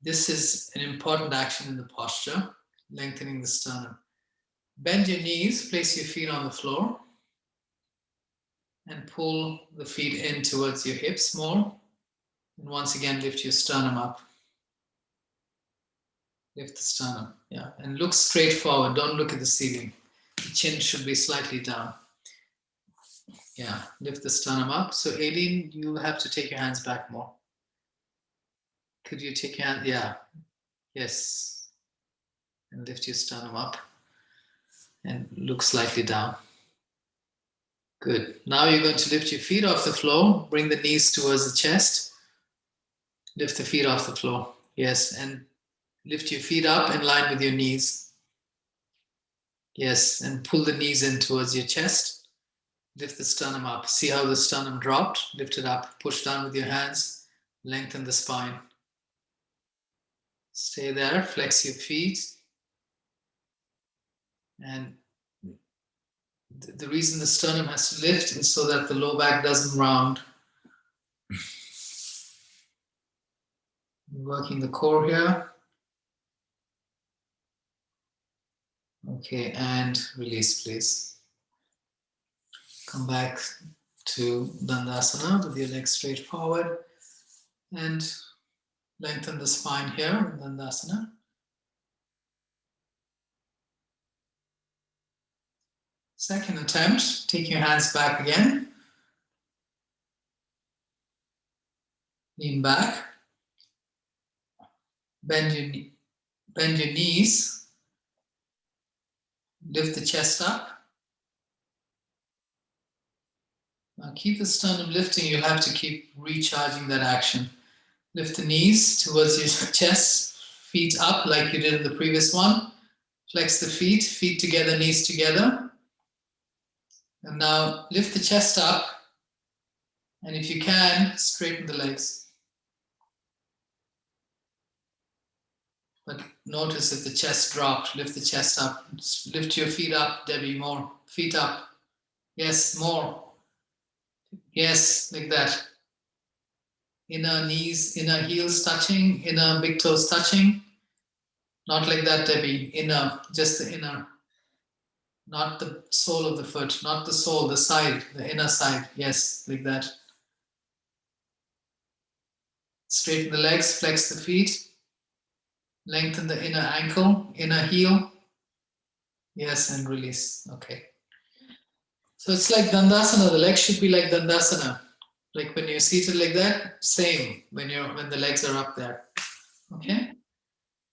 This is an important action in the posture, lengthening the sternum. Bend your knees, place your feet on the floor, and pull the feet in towards your hips more. And once again, lift your sternum up. Lift the sternum, yeah. And look straight forward, don't look at the ceiling. The chin should be slightly down. Yeah, lift the sternum up. So Aileen, you'll have to take your hands back more. Could you take your hand? Yeah, yes. And lift your sternum up and look slightly down. Good. Now you're going to lift your feet off the floor, bring the knees towards the chest. Lift the feet off the floor. Yes, and lift your feet up in line with your knees. Yes, and pull the knees in towards your chest. Lift the sternum up. See how the sternum dropped? Lift it up. Push down with your hands. Lengthen the spine. Stay there. Flex your feet. And the reason the sternum has to lift is so that the low back doesn't round. Working the core here. Okay, and release, please. Come back to Dandasana with your legs straight forward and lengthen the spine here in Dandasana. Second attempt, take your hands back again. Lean back. Bend your knees. Lift the chest up. Now keep the sternum lifting. You'll have to keep recharging that action. Lift the knees towards your chest. Feet up like you did in the previous one. Flex the feet. Feet together, knees together. And now lift the chest up. And if you can, straighten the legs. But notice if the chest dropped, lift the chest up. Lift your feet up, Debbie, more. Feet up. Yes, more. Yes, like that. Inner knees, inner heels touching, inner big toes touching. Not like that, Debbie. Inner, just the inner. Not the sole of the foot, not the sole, the side, the inner side. Yes, like that. Straighten the legs, flex the feet. Lengthen the inner ankle, inner heel. Yes, and release. Okay. So it's like Dandasana. The legs should be like Dandasana. Like when you're seated like that, same when the legs are up there. Okay?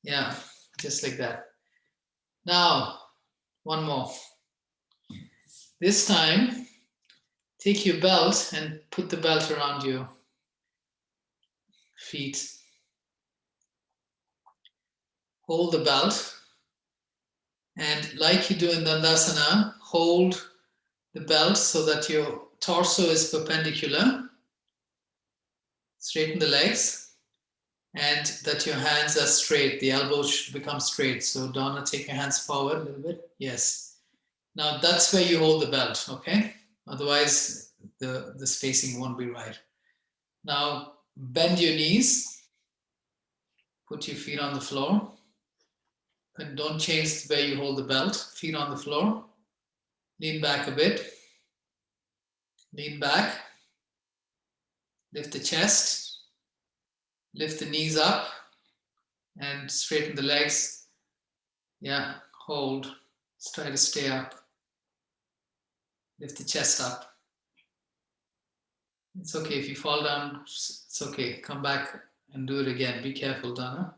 Yeah, just like that. Now, one more. This time, take your belt and put the belt around your feet. Hold the belt. And like you do in Dandasana, hold the belt so that your torso is perpendicular. Straighten the legs and that your hands are straight. The elbows should become straight. So Donna, take your hands forward a little bit. Yes. Now that's where you hold the belt, okay? Otherwise, the spacing won't be right. Now bend your knees. Put your feet on the floor. And don't change where you hold the belt. Feet on the floor. Lean back a bit. Lean back. Lift the chest. Lift the knees up. And straighten the legs. Yeah, hold. Let's try to stay up. Lift the chest up. It's okay if you fall down. It's okay. Come back and do it again. Be careful, Donna.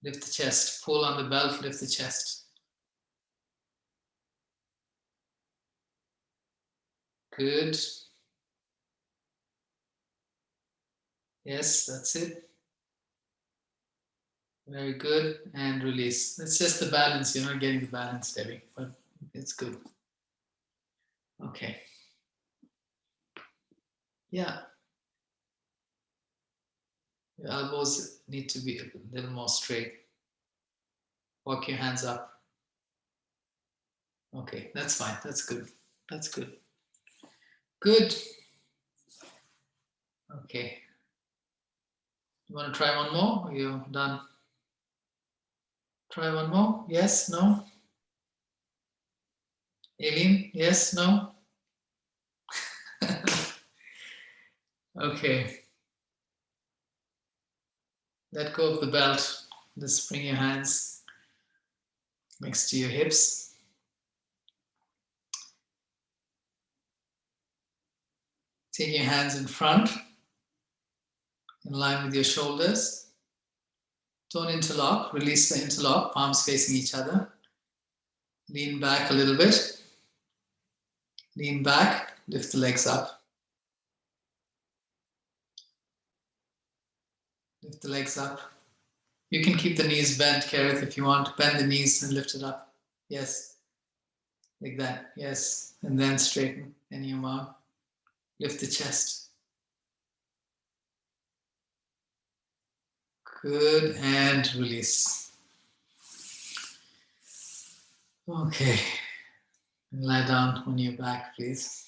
Lift the chest. Pull on the belt. Lift the chest. Good. Yes, that's it. Very good. And release. It's just the balance. You're not getting the balance, Debbie, but it's good. Okay. Yeah. Your elbows need to be a little more straight. Walk your hands up. Okay, that's fine. That's good. That's good. Good. Okay. You want to try one more? Or you're done? Try one more? Yes? No? Aileen? Yes? No? Okay. Let go of the belt. Just bring your hands next to your hips. Take your hands in front, in line with your shoulders. Don't interlock. Release the interlock, palms facing each other. Lean back a little bit. Lean back. Lift the legs up. Lift the legs up. You can keep the knees bent, Kerith, if you want. Bend the knees and lift it up. Yes. Like that. Yes. And then straighten any your arm. Lift the chest. Good. And release. Okay. Lie down on your back, please.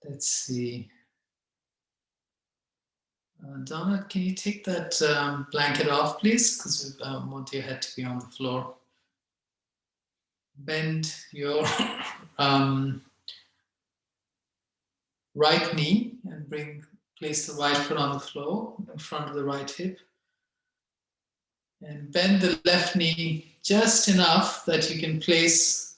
Let's see. Donna, can you take that blanket off, please? Because I want your head to be on the floor. Bend your right knee and place the right foot on the floor in front of the right hip. And bend the left knee just enough that you can place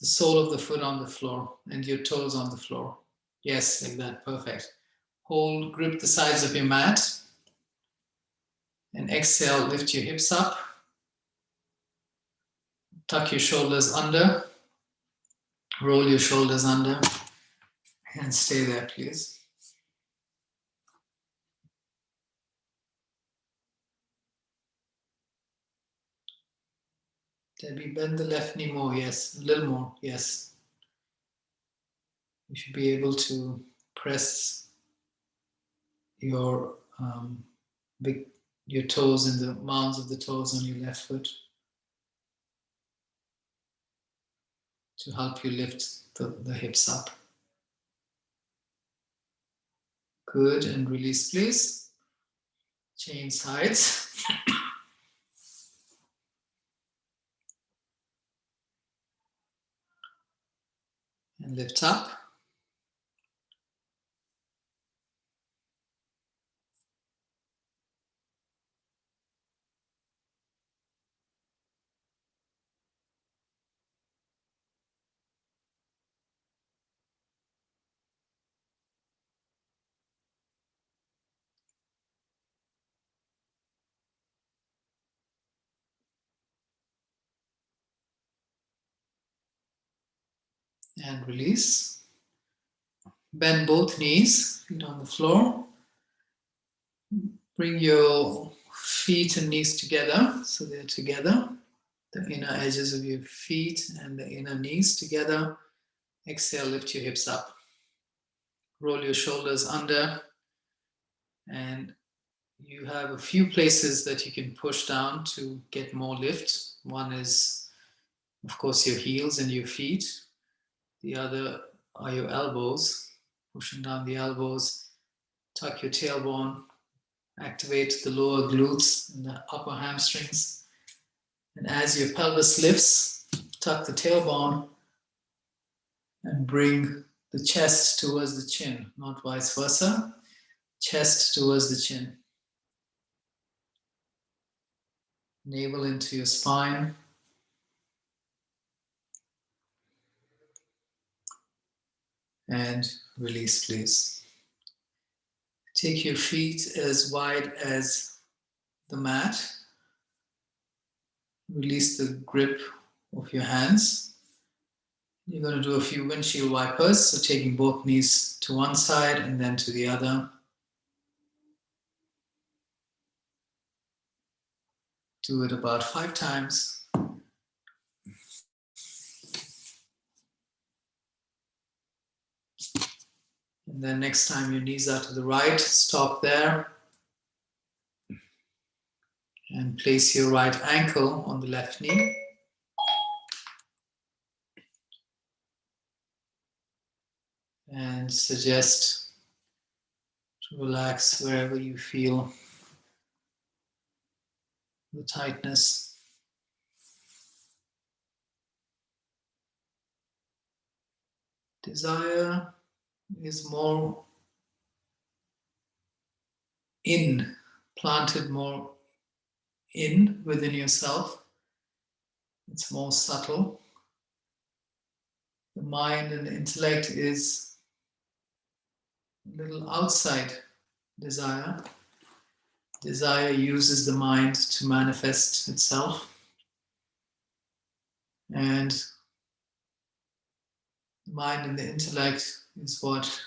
the sole of the foot on the floor and your toes on the floor. Yes, like that. Perfect. Hold, grip the sides of your mat. And exhale, lift your hips up. Tuck your shoulders under. Roll your shoulders under. And stay there, please. Debbie, bend the left knee more. Yes, a little more. Yes. You should be able to press your big your toes and the mounds of the toes on your left foot to help you lift the hips up. Good, and release, please. Change sides. And lift up. And release. Bend both knees, feet on the floor. Bring your feet and knees together, so they're together. The inner edges of your feet and the inner knees together. Exhale, lift your hips up. Roll your shoulders under. And you have a few places that you can push down to get more lift. One is, of course, your heels and your feet. The other are your elbows. Pushing down the elbows. Tuck your tailbone. Activate the lower glutes and the upper hamstrings. And as your pelvis lifts, tuck the tailbone and bring the chest towards the chin, not vice versa. Chest towards the chin. Navel into your spine. And release, please. Take your feet as wide as the mat. Release the grip of your hands. You're going to do a few windshield wipers, so taking both knees to one side and then to the other. Do it about 5 times. And then next time your knees are to the right, stop there. And place your right ankle on the left knee. And suggest to relax wherever you feel the tightness. Desire is more in, planted more in within yourself. It's more subtle. The mind and the intellect is a little outside desire. Desire uses the mind to manifest itself. And the mind and the intellect is what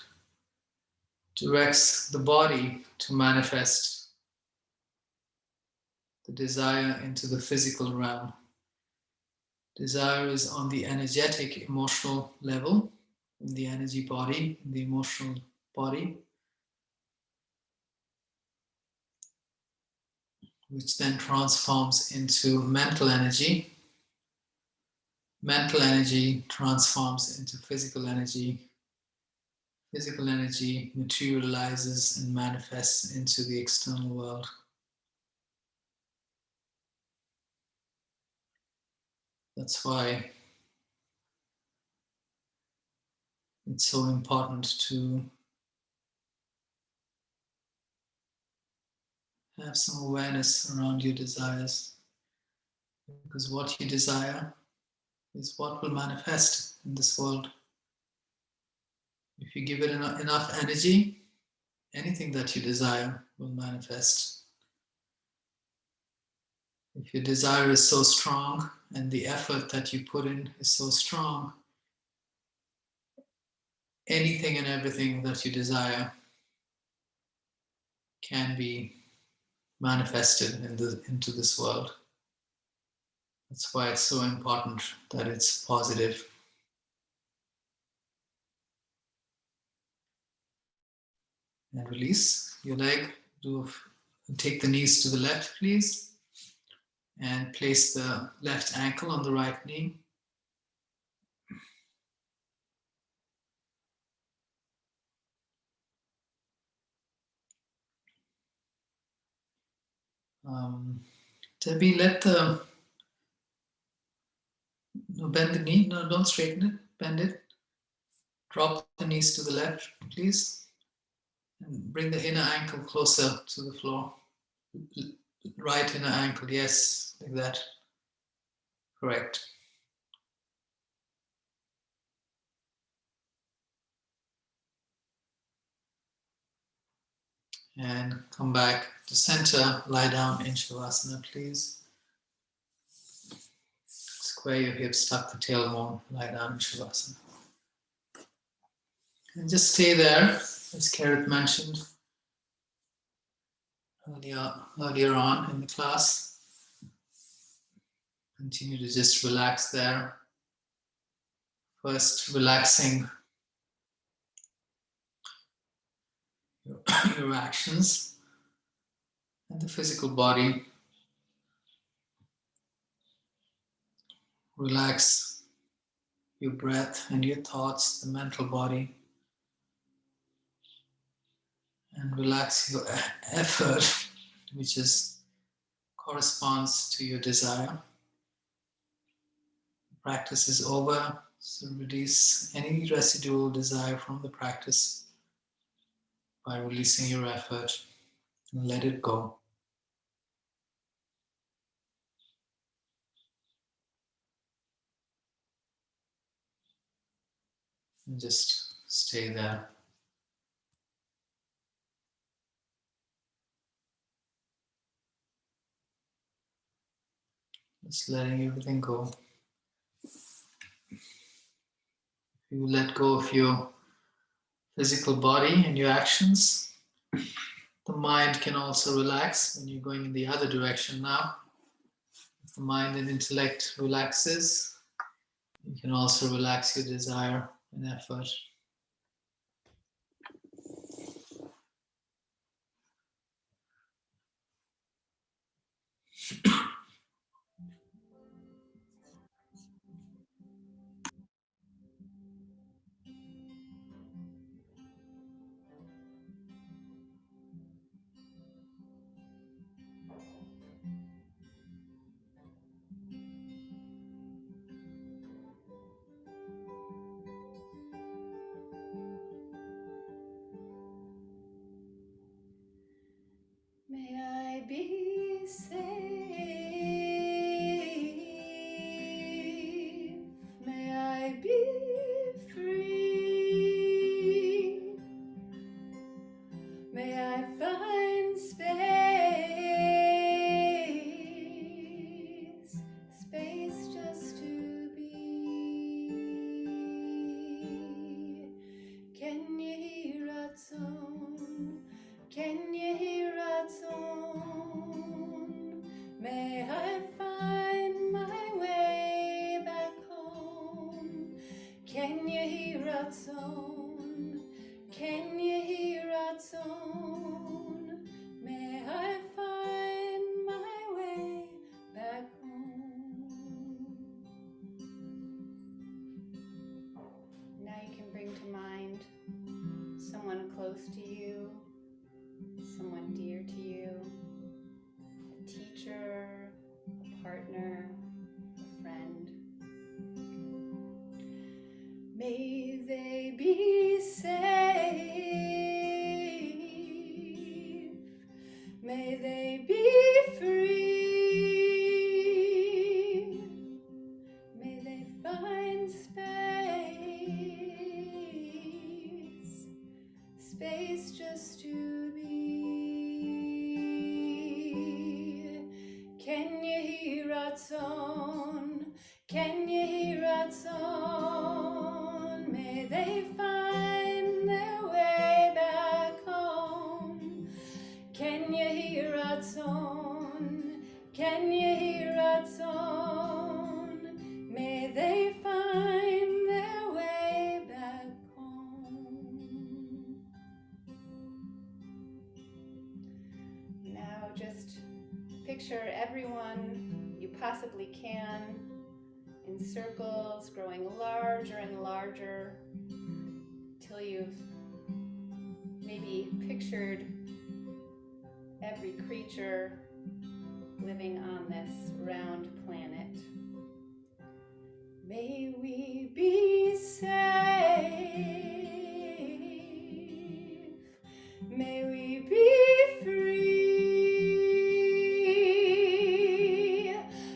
directs the body to manifest the desire into the physical realm. Desire is on the energetic, emotional level, in the energy body, in the emotional body, which then transforms into mental energy. Mental energy transforms into physical energy. Physical energy materializes and manifests into the external world. That's why it's so important to have some awareness around your desires, because what you desire is what will manifest in this world. If you give it enough energy, anything that you desire will manifest. If your desire is so strong and the effort that you put in is so strong, anything and everything that you desire can be manifested into this world. That's why it's so important that it's positive. And release your leg. Do Take the knees to the left, please, and place the left ankle on the right knee. Debbie, bend the knee. No, don't straighten it. Bend it. Drop the knees to the left, please. And bring the inner ankle closer to the floor. Right inner ankle, yes, like that. Correct. And come back to center. Lie down in Shavasana, please. Square your hips, tuck the tailbone, lie down in Shavasana. And just stay there, as Karit mentioned earlier on in the class. Continue to just relax there. First, relaxing your actions and the physical body. Relax your breath and your thoughts, the mental body. And relax your effort, which corresponds to your desire. Practice is over, so release any residual desire from the practice by releasing your effort and let it go. And just stay there. Just letting everything go. If you let go of your physical body and your actions, the mind can also relax when you're going in the other direction now. If the mind and intellect relaxes, you can also relax your desire and effort. May I be safe. May I be free. May I find space, space just to be. Can you hear a tone? Can you hear a tone? May I find my way back home? Can you hear a tone? Can you hear a tone? May I find my way back home? Now you can bring to mind someone close to you, someone dear to you, a teacher, a partner, a friend. May they be safe. May they be free. May they find space, space just to be. Can you hear a tone? Can you hear a tone? May they find their way back home. Can you hear a tone? Can you hear a tone? May they find their way back home. Now can, in circles, growing larger and larger, till you've maybe pictured every creature living on this round planet. May we be safe. May we be free.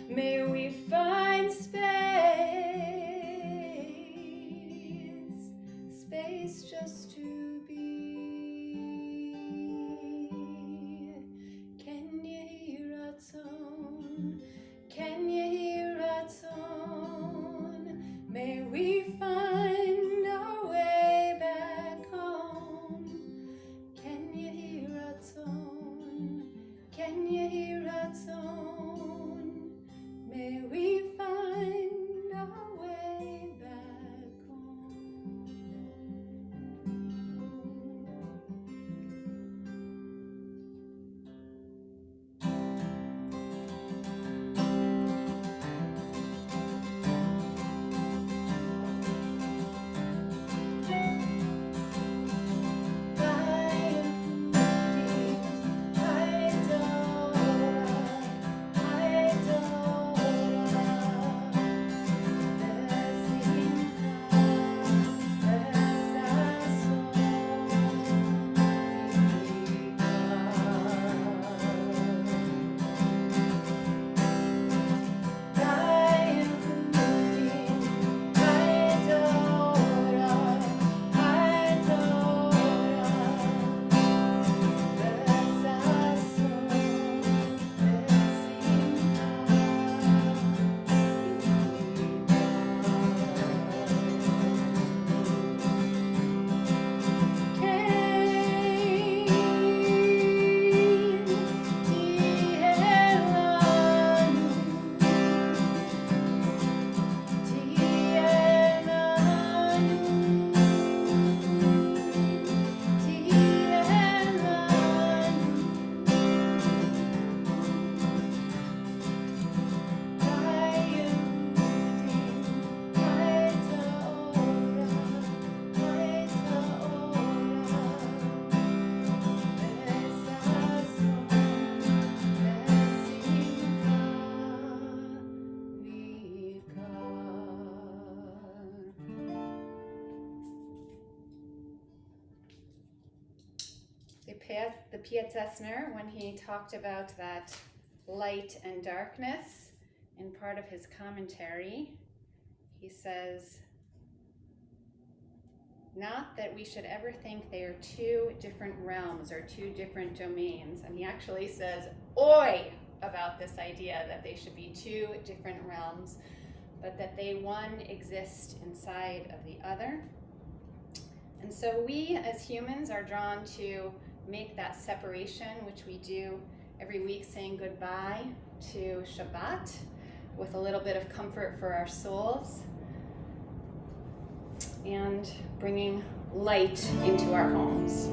May we find space just to be. Can you hear our tone? Can you hear our tone? May we find our way back home. Can you hear our tone? Can you hear our tone? May we find our way back home. The Pietzesner, when he talked about that light and darkness in part of his commentary, he says, not that we should ever think they are two different realms or two different domains. And he actually says, oi, about this idea that they should be two different realms, but that they one exist inside of the other. And so we as humans are drawn to make that separation, which we do every week, saying goodbye to Shabbat with a little bit of comfort for our souls and bringing light into our homes.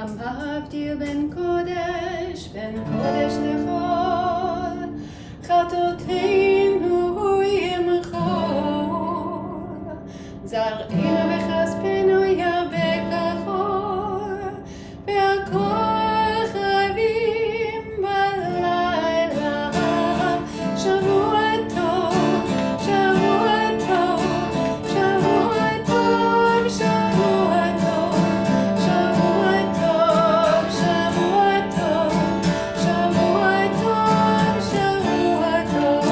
המבדיל בין קודש לכל, חטאותינו ימחול, זרענו וכספנו ירבה כחול, והכל חייבים בלילה. שבוע טוב, שבוע טוב, שבוע טוב, שבוע טוב, שבוע טוב, שבוע טוב, שבוע טוב, שבוע טוב.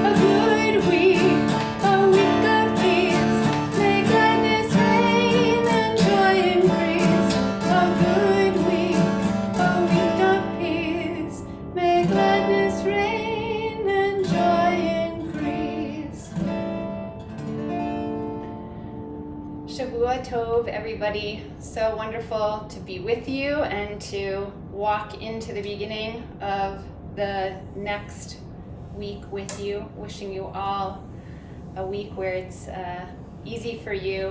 A good week, a week of peace, may gladness reign and joy increase. A good week, a week of peace, may gladness reign and joy increase. Shavua Tov, everybody. So wonderful to be with you and to walk into the beginning of the next week with you. Wishing you all a week where it's easy for you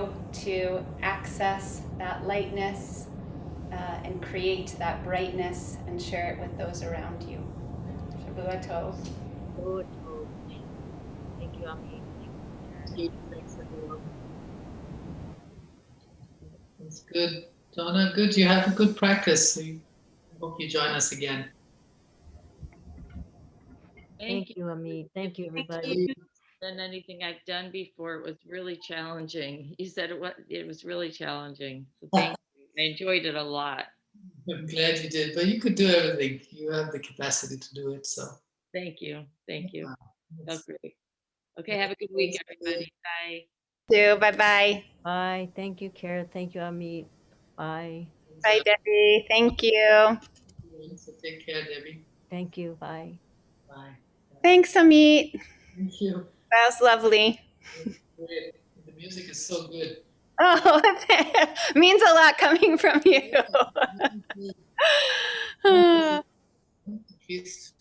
to access that lightness and create that brightness and share it with those around you. Shavua Tov. Good. Thank you, Ami. Thank you. Thanks, everyone. That's good. Donna, good. You have a good practice. I hope you join us again. Thank you, Ami. Thank you, everybody. Than anything I've done before. It was really challenging. You said it was really challenging. So thank you. I enjoyed it a lot. I'm glad you did, but you could do everything. You have the capacity to do it. So Thank you. Thank you. Yes. So great. Okay, have a good week, everybody. Bye. Bye-bye. Bye. Thank you, Kara. Thank you, Ami. Bye. Bye, Debbie. Thank you. So take care, Debbie. Thank you. Bye. Bye. Thanks, Amit. Thank you. That was lovely. Great. The music is so good. Oh, means a lot coming from you. At least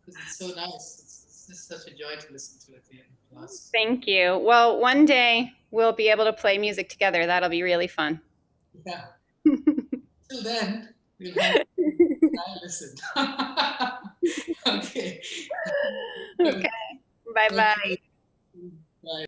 because it's so nice. It's just such a joy to listen to at the end of class. Thank you. Well, one day we'll be able to play music together. That'll be really fun. Yeah. Till then, we'll have to listen. Okay. Okay. Bye-bye. Bye.